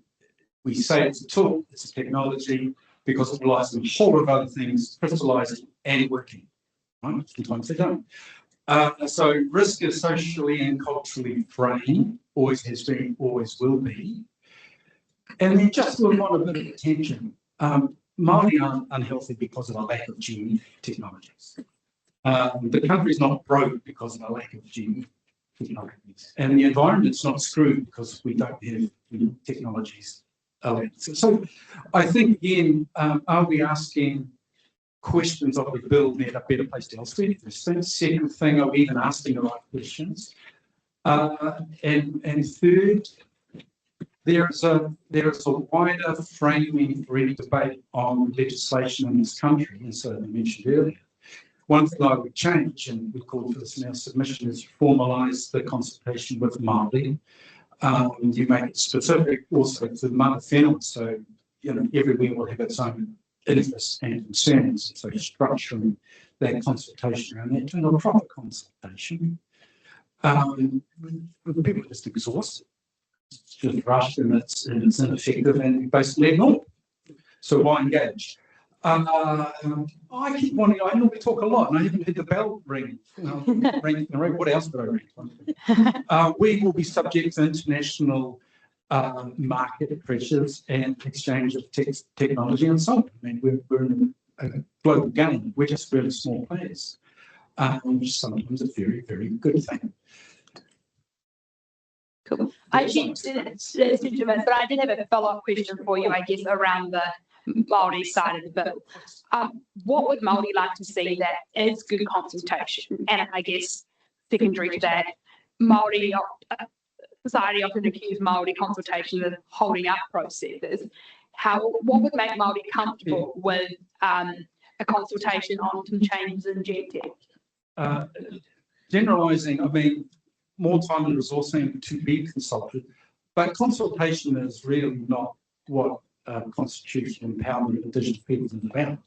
we say it's a tool, it's a technology because it relies on a whole lot of other things crystallizing and working. Right? Sometimes they don't. So risk is socially and culturally framed, always has been, always will be. And then just a lot of bit of attention. Māori aren't unhealthy because of a lack of gene technologies. The country's not broke because of a lack of gene technologies. And the environment's not screwed because we don't have technologies. So I think, again, are we asking questions of the bill that are better placed elsewhere? The second thing, are we even asking the right questions? And third, there is a wider framing for any debate on legislation in this country, and so I mentioned earlier. One thing I would change, and we call for this in our submission, is formalise the consultation with Māori. You make it specific also to mana whenua, so everywhere will have its own interests and concerns. So structuring that consultation around that, doing a proper consultation. People are just exhausted. It's just rushed and it's ineffective and basically ignored. So why engage? I keep wanting, I normally talk a lot and I haven't heard the bell ring. What else would I ring? We will be subject to international market pressures and exchange of technology and so on. I mean, we're in a global game. We're just really small players, which is sometimes a very, very good thing. Cool. I actually didn't, but I did have a follow-up question for you, I guess, around the Māori side of the bill. What would Māori like to see that is good consultation? And I guess secondary to that, Māori society often accuse Māori consultation of holding up processes. What would make Māori comfortable with a consultation on some changes in gene tech? Generalising, I mean, more time and resourcing to be consulted, but consultation is really not what constitutional empowerment of Indigenous peoples is about.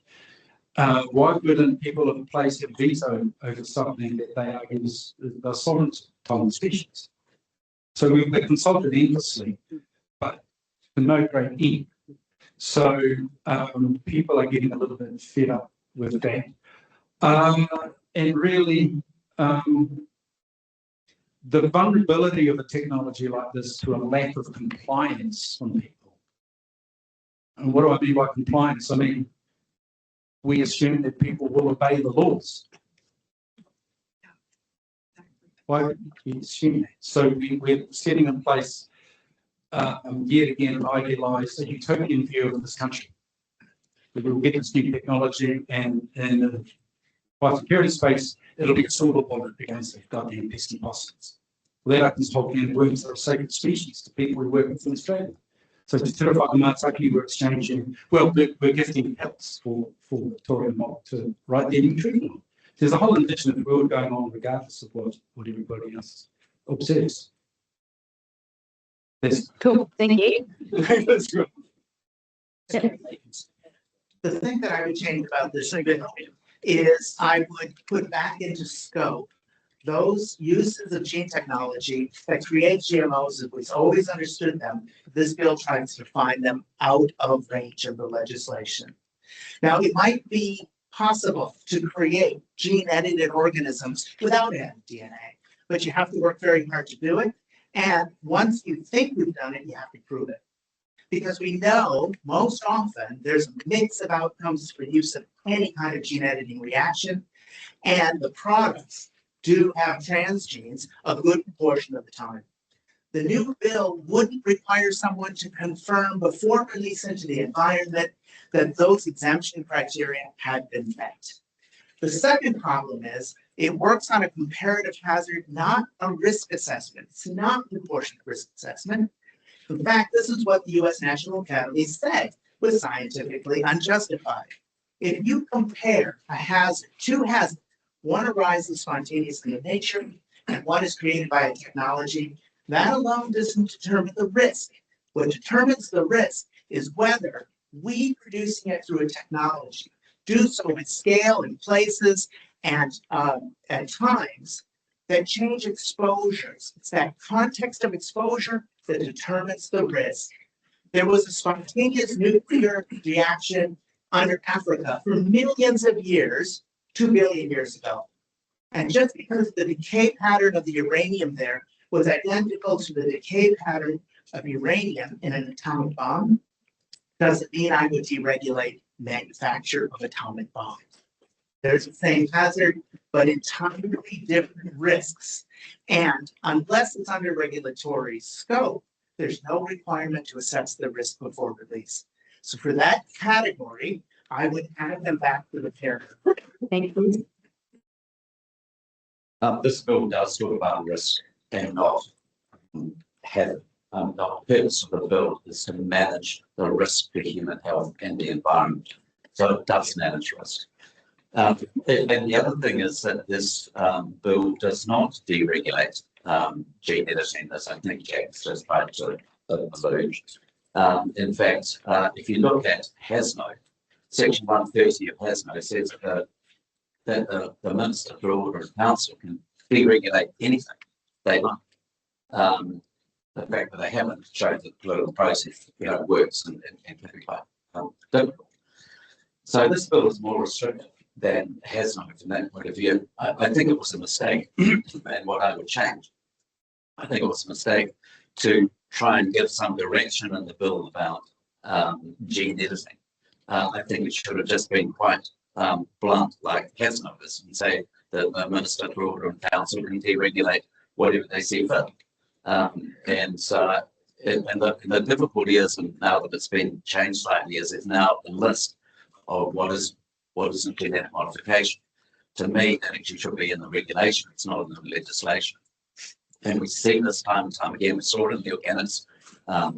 Why wouldn't people of the place have veto over something that they argue is the sovereign species? So we're consulted endlessly, but for no great end. So people are getting a little bit fed up with that. And really, the vulnerability of a technology like this to a lack of compliance from people. And what do I mean by compliance? I mean, we assume that people will obey the laws. Why would we assume that? So we're setting in place, yet again, an idealised, a utopian view of this country. We'll get this new technology and in the security space, it'll be a silver bullet against the goddamn pesky possums. Well, that opens the whole can of worms that are sacred species to people we work with in Australia. So to Te Whakamataki, we're exchanging, well, we're gifting pelts for Victoria Mock to write their new treaty. There's a whole indigenous world going on regardless of what everybody else observes. That's Cool, thank you. that's good. The thing that I would change about this bill is I would put back into scope those uses of gene technology that create GMOs as we've always understood them. This bill tries to find them out of range of the legislation. Now, it might be possible to create gene-edited organisms without added DNA, but you have to work very hard to do it. And once you think you've done it, you have to prove it. Because we know most often there's a mix of outcomes for use of any kind of gene editing reaction, and the products do have transgenes a good proportion of the time. The new bill wouldn't require someone to confirm before release into the environment that those exemption criteria had been met. The second problem is it works on a comparative hazard, not a risk assessment. It's not a proportionate risk assessment. In fact, this is what the U.S. National Academy said was scientifically unjustified. If you compare a hazard, two hazards, one arises spontaneously in nature and one is created by a technology, that alone doesn't determine the risk. What determines the risk is whether we producing it through a technology do so with scale and places and at times that change exposures. It's that context of exposure that determines the risk. There was a spontaneous nuclear reaction under Africa for millions of years, 2 billion years ago. And just because the decay pattern of the uranium there was identical to the decay pattern of uranium in an atomic bomb, doesn't mean I would deregulate manufacture of atomic bombs. There's the same hazard, but entirely different risks. And unless it's under regulatory scope, there's no requirement to assess the risk before release. So for that category, I would add them back to the pair. Thank you. This bill does talk about risk and not have the purpose of the bill is to manage the risk to human health and the environment. So it does manage risk. And the other thing is that this bill does not deregulate gene editing, as I think Jack just tried to allude. In fact, if you look at HASNO, Section 130 of HASNO says that the Minister for Order and Council can deregulate anything they like. The fact that they haven't shown that the political process, works and can be quite difficult. So this bill is more restrictive than HASNO from that point of view. I think it was a mistake, and what I would change. I think it was a mistake to try and give some direction in the bill about gene editing. I think it should have just been quite blunt, like HASNO is, and say that the Minister for Order and Council can deregulate whatever they see fit. And the difficulty is, and now that it's been changed slightly, is it's now a list of what is a genetic modification. To me, that actually should be in the regulation. It's not in the legislation. And we see this time and time again. We saw it in the organics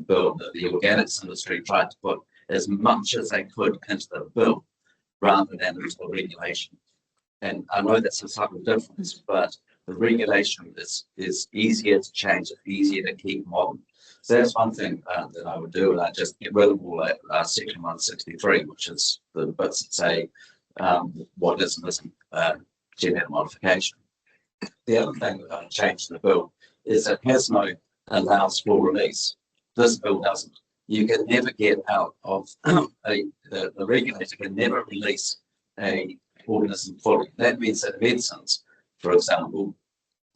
bill that the organics industry tried to put as much as they could into the bill rather than into the regulation. And I know that's a subtle difference, but the regulation is easier to change, it's easier to keep modern. So that's one thing that I would do, and I just get rid of all that Section 163, which is the bits that say what is and isn't genetic modification. The other thing we're going to change in the bill is it has no allows for release. This bill doesn't. You can never get out of the regulator can never release a organism fully. That means that medicines, for example,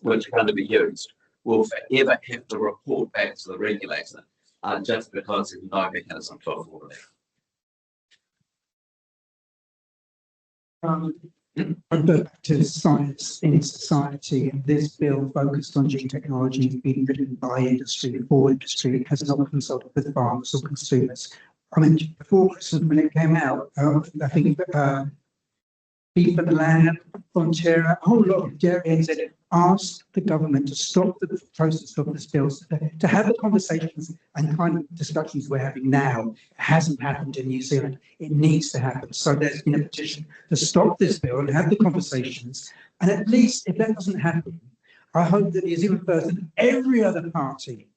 which are going to be used, will forever have to report back to the regulator just because there's no mechanism for release. I go back to science in society, and this bill focused on gene technology has been written by industry, for industry. It has not consulted with farmers or consumers. I mean, before Christmas, when it came out, I think Beef and Lamb, Aotearoa, a whole lot of dairy NZ asked the government to stop the process of this bill, to have the conversations and kind of discussions we're having now. It hasn't happened in New Zealand. It needs to happen. So there's been a petition to stop this bill and have the conversations. And at least if that doesn't happen, I hope that New Zealand First and every other party,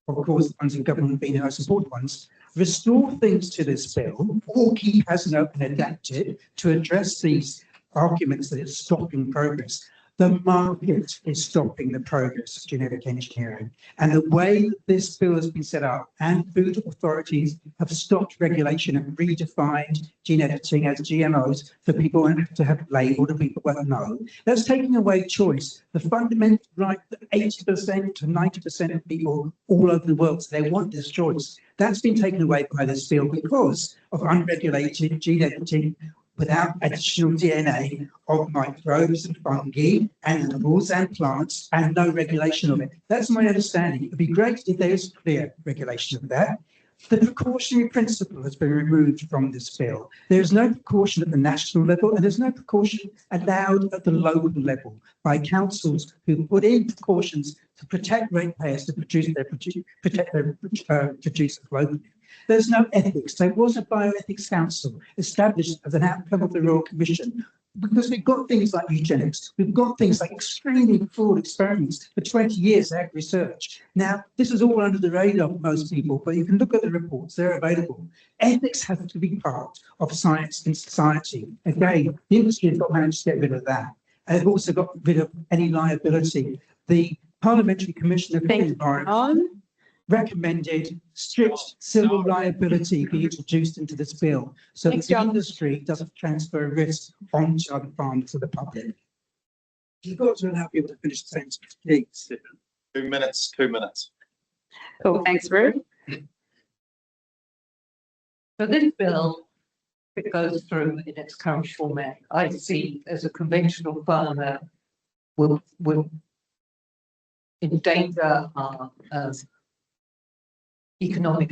of course, the ones in government being the most important ones, restore things to this bill or keep as an open and adapted to address these arguments that it's stopping progress. The market is stopping the progress of genetic engineering. And the way that this bill has been set up and food authorities have stopped regulation and redefined gene editing as GMOs for people to have labelled and people won't know, that's taking away choice. The fundamental right that 80% to 90% of people all over the world, so they want this choice. That's been taken away by this bill because of unregulated gene editing without additional DNA of microbes and fungi, animals and plants, and no regulation of it. That's my understanding. It would be great if there is clear regulation of that. The precautionary principle has been removed from this bill. There is no precaution at the national level, and there's no precaution allowed at the local level by councils who put in precautions to protect ratepayers to protect their producers locally. There's no ethics. There was a bioethics council established as an outcome of the Royal Commission because we've got things like eugenics. We've got things like extremely flawed experiments for 20 years ag research. Now, this is all under the radar for most people, but you can look at the reports, they're available. Ethics has to be part of science in society. Again, the industry has got managed to get rid of that. And they've also got rid of any liability. The Parliamentary Commission of the Environment recommended strict civil liability be introduced into this bill so that the industry doesn't transfer risk onto other farmers or the public. You've got to allow people to finish the sentence, please. 2 minutes, 2 minutes. Cool, thanks, Rue. So this bill, if it goes through in its current format, I see as a conventional farmer will endanger our economic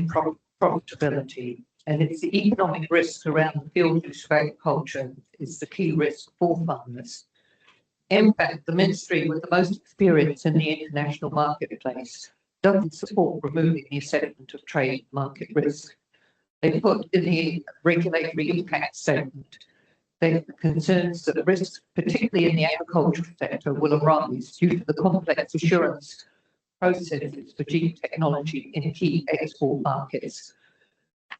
profitability, and it's the economic risk around the field use of agriculture is the key risk for farmers. Impact, the ministry with the most experience in the international marketplace, doesn't support removing the assessment of trade market risk. They put in the regulatory impact statement their concerns that risks, particularly in the agricultural sector, will arise due to the complex assurance processes for gene technology in key export markets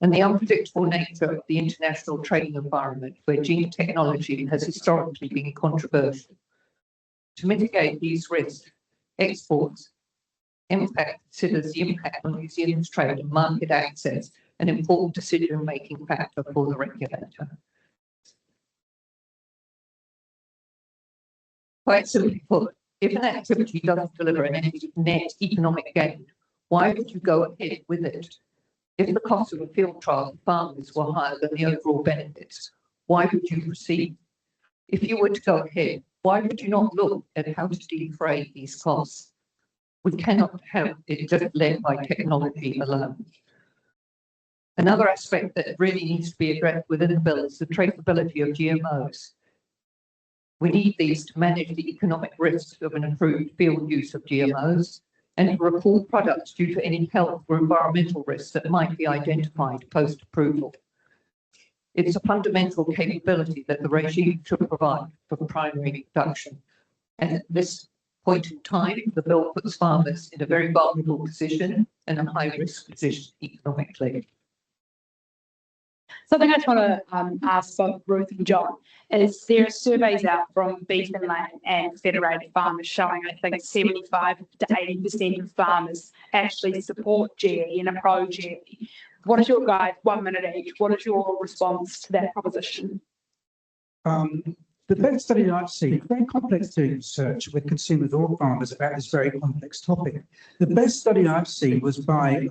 and the unpredictable nature of the international trading environment where gene technology has historically been controversial. To mitigate these risks, exports impact considers the impact on New Zealand's trade and market access an important decision-making factor for the regulator. Quite simply put, if an activity doesn't deliver a net economic gain, why would you go ahead with it? If the cost of a field trial for farmers were higher than the overall benefits, why would you proceed? If you were to go ahead, why would you not look at how to defray these costs? We cannot have it just led by technology alone. Another aspect that really needs to be addressed within the bill is the traceability of GMOs. We need these to manage the economic risks of an improved field use of GMOs and to report products due to any health or environmental risks that might be identified post-approval. It's a fundamental capability that the regime should provide for primary production. And at this point in time, the bill puts farmers in a very vulnerable position and a high-risk position economically. Something I just want to ask both Ruth and John is there are surveys out from Beef and Lamb and Federated Farmers showing I think 75 to 80% of farmers actually support GE and are pro-GE. What is your guide, 1 minute each, what is your response to that proposition? The best study I've seen, very complex doing research with consumers or farmers about this very complex topic. The best study I've seen was by,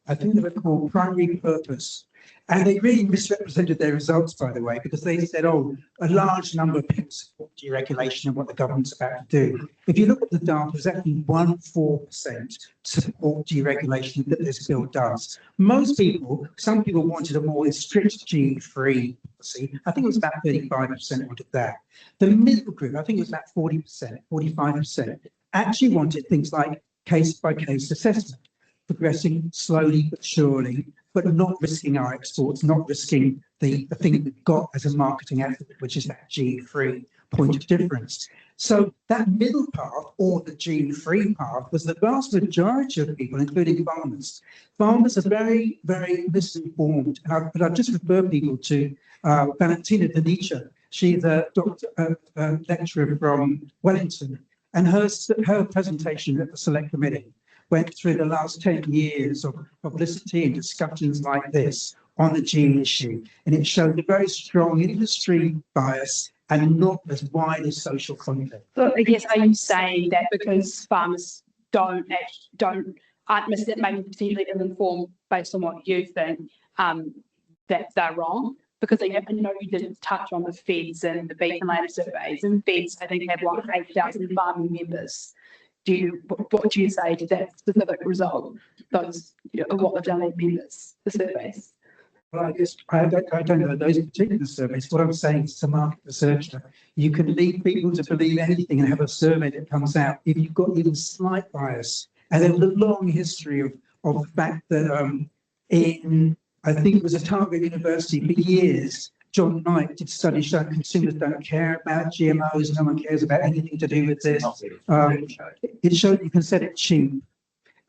I think they were called Primary Purpose. And they really misrepresented their results, by the way, because they said, oh, a large number of people support deregulation and what the government's about to do. If you look at the data, there's actually 1.4% support deregulation that this bill does. Most people, some people wanted a more strict GE-free policy. I think it was about 35% wanted that. The middle group, I think it was about 40%, 45%, actually wanted things like case-by-case assessment, progressing slowly but surely, but not risking our exports, not risking the thing we've got as a marketing effort, which is that GE-free point of difference. So that middle path, or the GE-free path, was the vast majority of people, including farmers. Farmers are very, very misinformed. But I've just referred people to Valentina Denicha. She's a lecturer from Wellington, and her presentation at the Select Committee went through the last 10 years of publicity and discussions like this on the GE issue. And it showed a very strong industry bias and not as wide as social content. So I guess, are you saying that because farmers aren't maybe potentially ill-informed based on what you think, that they're wrong? Because I know you didn't touch on the Feds and the Beef and Lamb surveys, and Feds I think have like 8,000 farming members. What do you say to that specific result? Those what they've done with members, the surveys. Well, I guess I don't know those particular surveys. What I'm saying is, as a market researcher, you can lead people to believe anything and have a survey that comes out if you've got even slight bias. And there's a long history of the fact that I think it was a Target University for years, John Knight did studies showing consumers don't care about GMOs, no one cares about anything to do with this. It showed you can set it cheap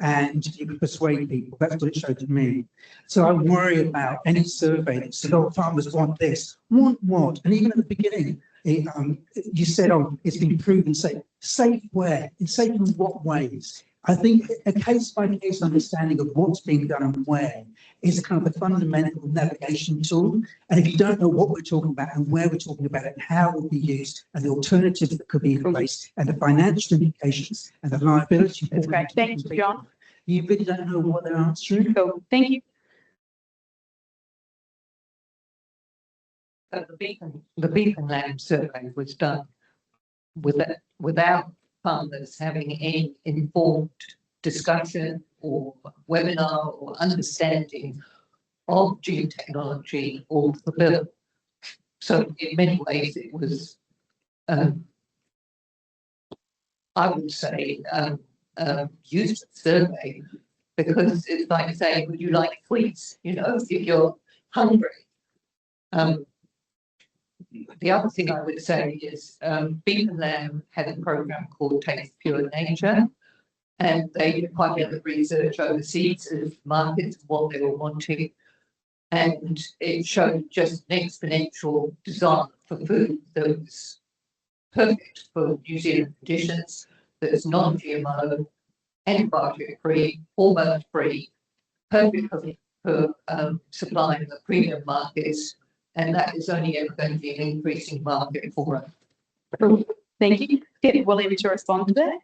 and you can persuade people. That's what it showed to me. So I worry about any survey that said, oh, farmers want this. Want what? And even at the beginning, you said, oh, it's been proven safe. Safe where? It's safe in what ways? I think a case-by-case understanding of what's being done and where is a kind of a fundamental navigation tool. And if you don't know what we're talking about and where we're talking about it and how it will be used and the alternatives that could be in place and the financial implications and the liability. That's great. Thank you, John. You really don't know what they're answering. Cool. Thank you. The Beef and Lamb survey was done without farmers having any informed discussion or webinar or understanding of geotechnology or the bill. So in many ways it was, I would say, useless survey, because it's like saying, would you like sweets, if you're hungry. The other thing I would say is Beef and Lamb had a program called Taste Pure Nature, and they did quite a bit of research overseas of markets, what they were wanting, and it showed just an exponential desire for food that was perfect for New Zealand conditions, that's non-GMO, antibiotic-free, hormone-free, perfect for supplying the premium markets. And that is only ever going to be an increasing market for us. Thank you. Get William to respond to that.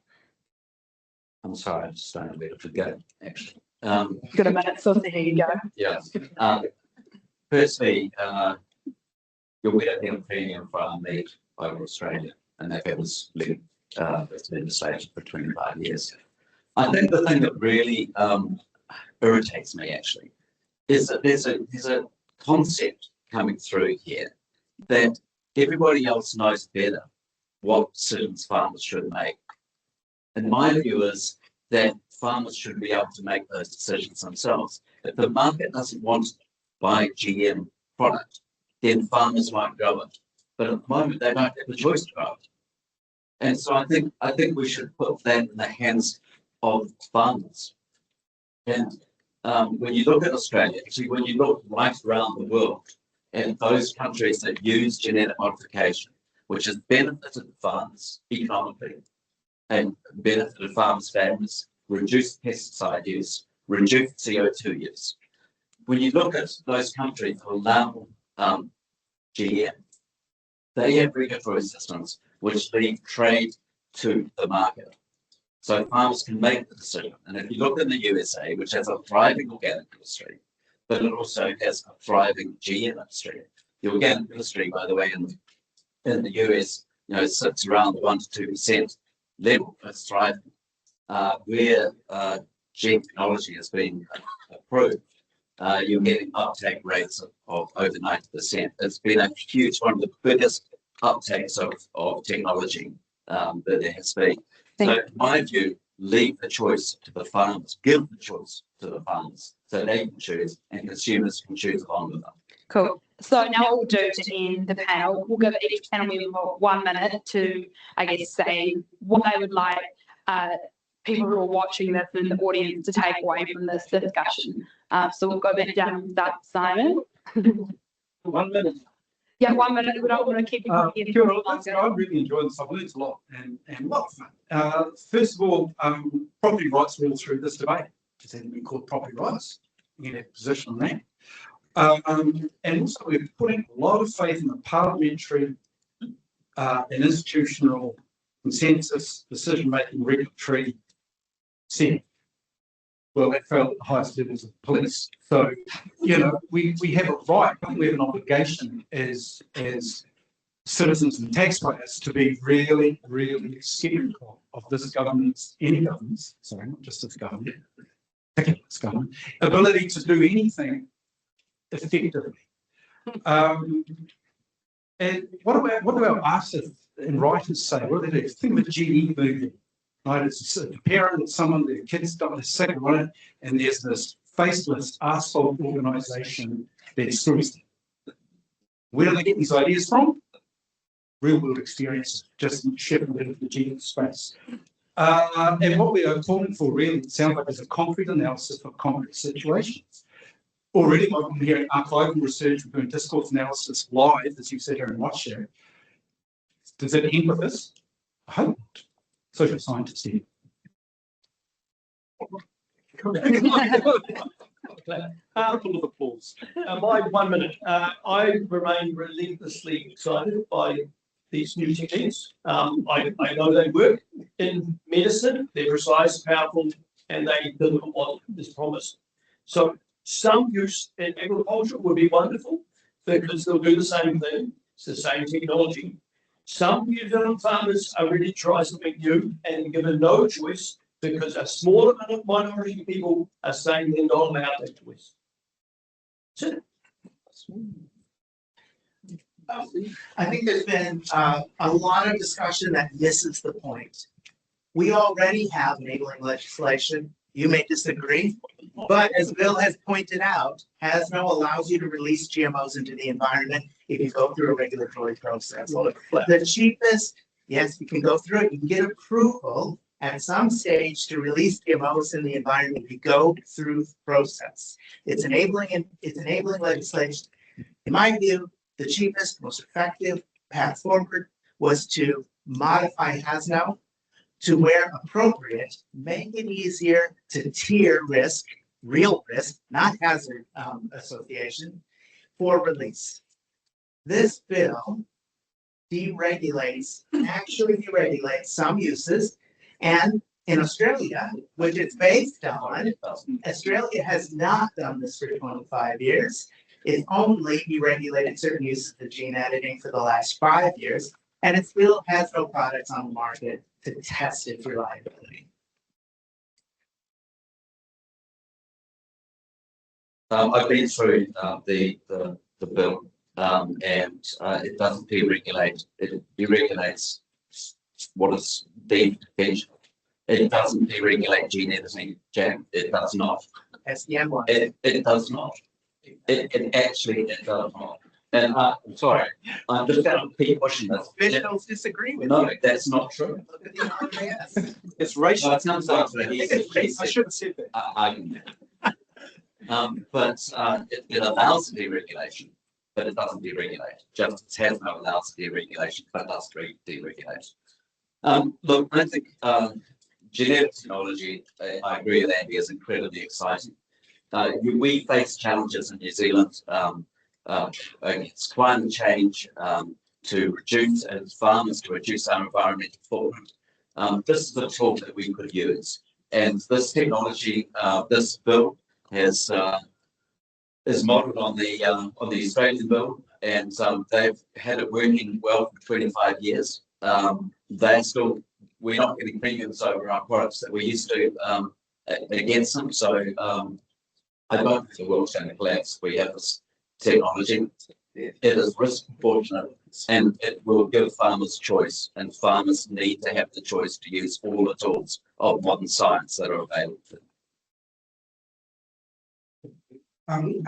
I'm sorry, I'm just starting a bit to go, actually. Got a minute, so here you go. Yeah. Firstly, you'll get a premium for our meat over Australia, and they've had this legislation for 25 years. I think the thing that really irritates me, actually, is that there's a concept coming through here that everybody else knows better what decisions farmers should make. And my view is that farmers should be able to make those decisions themselves. If the market doesn't want to buy GM product, then farmers won't grow it. But at the moment, they don't have the choice to grow it. And so I think we should put that in the hands of farmers. And when you look at Australia, actually, when you look right around the world, and those countries that use genetic modification, which has benefited farmers economically and benefited farmers' families, reduced pesticide use, reduced CO2 use. When you look at those countries that allow GM, they have regulatory systems which leave trade to the market. So farmers can make the decision. And if you look in the USA, which has a thriving organic industry, but it also has a thriving GM industry. The organic industry, by the way, in the US, sits around the 1 to 2% level. It's thriving. Where gene technology has been approved, you're getting uptake rates of over 90%. It's been a huge, one of the biggest uptakes of technology that there has been. So in my view, leave the choice to the farmers, give the choice to the farmers so they can choose and consumers can choose along with them. Cool. So now what we'll do to end the panel, we'll give each panel member 1 minute to, I guess, say what they would like people who are watching this in the audience to take away from this discussion. So we'll go back down and start Simon. 1 minute. Yeah, 1 minute. We don't want to keep you here. I really enjoyed this. I've learned a lot and a lot of fun. First of all, property rights are all through this debate. It's been called property rights. You get a position on that. And also we're putting a lot of faith in the parliamentary and institutional consensus, decision-making, regulatory setting. Well, that fell at the highest levels of police. So, we have a right, but we have an obligation as citizens and taxpayers to be really, really skeptical of this government's, any government's, sorry, not just this government, this government, ability to do anything effectively. And what do our artists and writers say? What do they do? Think of a GE movie. Right, it's a parent or someone, their kids got a second on it, and there's this faceless asphalt organisation that screws them. Where do they get these ideas from? Real world experience, just shipping into the GE space. And what we are calling for really, it sounds like, is a concrete analysis of concrete situations. Already, I'm hearing archival research, we're doing discourse analysis live, as you sit here and watch it. Does it end with this? I hope not. Social scientists here. Full of applause. My 1 minute. I remain relentlessly excited by these new techniques. I know they work in medicine. They're precise, powerful, and they deliver what is promised. So some use in agriculture would be wonderful because they'll do the same thing. It's the same technology. Some New Zealand farmers are ready to try something new and given no choice because a smaller minority of people are saying they're not allowed that choice. I think there's been a lot of discussion that misses the point. We already have enabling legislation. You may disagree, but as Bill has pointed out, HASNO allows you to release GMOs into the environment if you go through a regulatory process. The cheapest, yes, you can go through it. You can get approval at some stage to release GMOs in the environment if you go through the process. It's enabling legislation. In my view, the cheapest, most effective path forward was to modify HASNO to where appropriate, make it easier to tier risk, real risk, not hazard association, for release. This bill actually deregulates some uses, and in Australia, which it's based on, Australia has not done this for 25 years. It's only deregulated certain uses of gene editing for the last 5 years, and it still has no products on the market to test its reliability. I've been through the bill, and it doesn't deregulate. It deregulates what is deemed conventional. It doesn't deregulate gene editing, Jack. It does not. SDM1. It does not. It does not. And I'm sorry, I'm just going to keep pushing this. Officials disagree with No, you. that's not true. Look at the RAS. It's racial. No, it sounds like I should have said that. It allows deregulation, but it doesn't deregulate. Justice has no allows deregulation, but it does deregulate. Look, I think genetic technology, I agree with Andy, is incredibly exciting. We face challenges in New Zealand against climate change, to reduce, as farmers, to reduce our environmental footprint. This is a tool that we could use, and this technology, this bill is modelled on the Australian bill, and they've had it working well for 25 years. We're not getting premiums over our products that we used to against them. So I don't think the world's going to collapse. We have this technology. It is risk proportionate, and it will give farmers choice, and farmers need to have the choice to use all the tools of modern science that are available to them.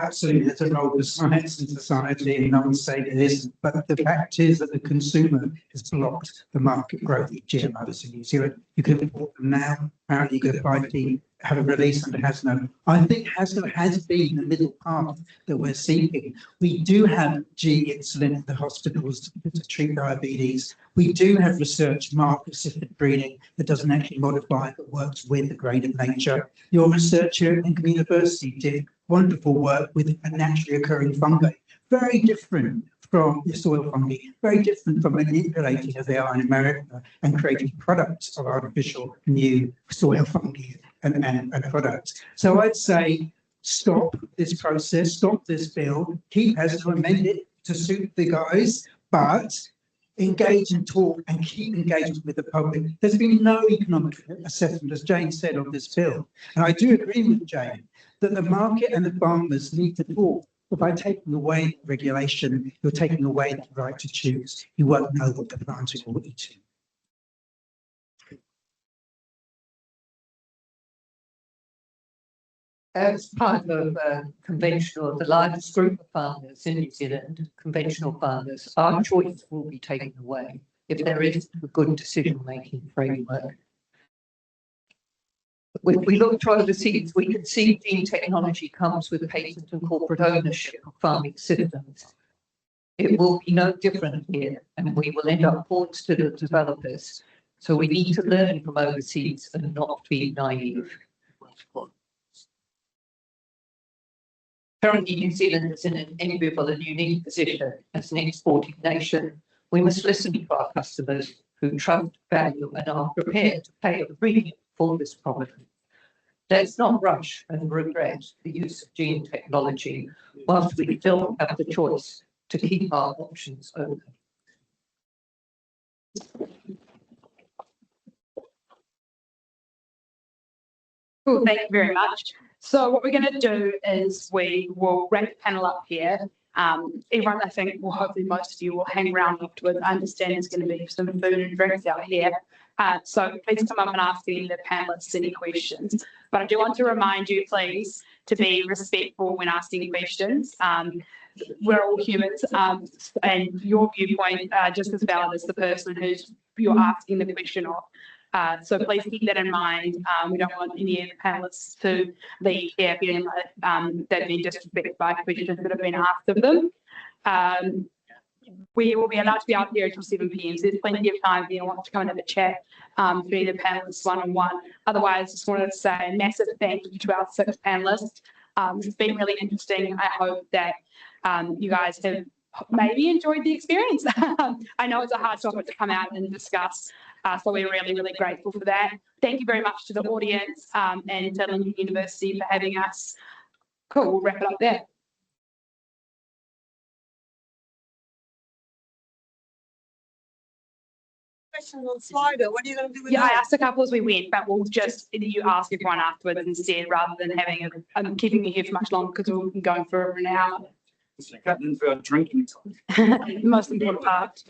Absolutely, there's a role for science in society, and no one's saying it isn't. But the fact is that the consumer has blocked the market growth of GMOs in New Zealand. You can import them now. Apparently, you could buy have a release under HASNO. I think HASNO has been the middle path that we're seeking. We do have G insulin in the hospitals to treat diabetes. We do have research marker-assisted breeding that doesn't actually modify but works with the grain of nature. Your researcher in the university did wonderful work with a naturally occurring fungi, very different from the soil fungi, very different from manipulating as they are in America and creating products of artificial new soil fungi and products. So I'd say stop this process, stop this bill, keep as to amend it to suit the guys, but engage and talk and keep engagement with the public. There's been no economic assessment, as Jane said, of this bill. And I do agree with Jane that the market and the farmers need to talk. But by taking away regulation, you're taking away that right to choose. You won't know what the planting will eat. As part of the largest group of farmers in New Zealand, conventional farmers, our choice will be taken away if there is a good decision-making framework. If we look to overseas, we can see gene technology comes with patent and corporate ownership of farming systems. It will be no different here, and we will end up pawns to the developers. So we need to learn from overseas and not be naive. Currently, New Zealand is in an enviable and unique position as an exporting nation. We must listen to our customers who trust, value, and are prepared to pay a premium for this problem. Let's not rush and regret the use of gene technology whilst we still have the choice to keep our options open. Cool, thank you very much. So what we're going to do is we will wrap the panel up here. Everyone, I think, well, hopefully most of you will hang around afterwards. I understand there's going to be some food and drinks out here. So please come up and ask any of the panelists any questions. But I do want to remind you, please, to be respectful when asking questions. We're all humans, and your viewpoint just as valid as the person who's you're asking the question of. So please keep that in mind. We don't want any of the panelists to leave here feeling like they've been disrespected by questions that have been asked of them. We will be allowed to be out here until 7 p.m. So there's plenty of time if you want to come and have a chat between the panelists one-on-one. Otherwise, just wanted to say a massive thank you to our 6 panelists. It's been really interesting. I hope that you guys have maybe enjoyed the experience. I know it's a hard topic to come out and discuss, so we're really, really grateful for that. Thank you very much to the audience and to Lincoln University for having us. Cool, we'll wrap it up there. On Slido, what are you going to do with I that? asked a couple as we went, but we'll just you ask everyone afterwards instead, rather than having keeping me here for much longer because we've been going for an hour. Cutting in for our drinking time. The most important part.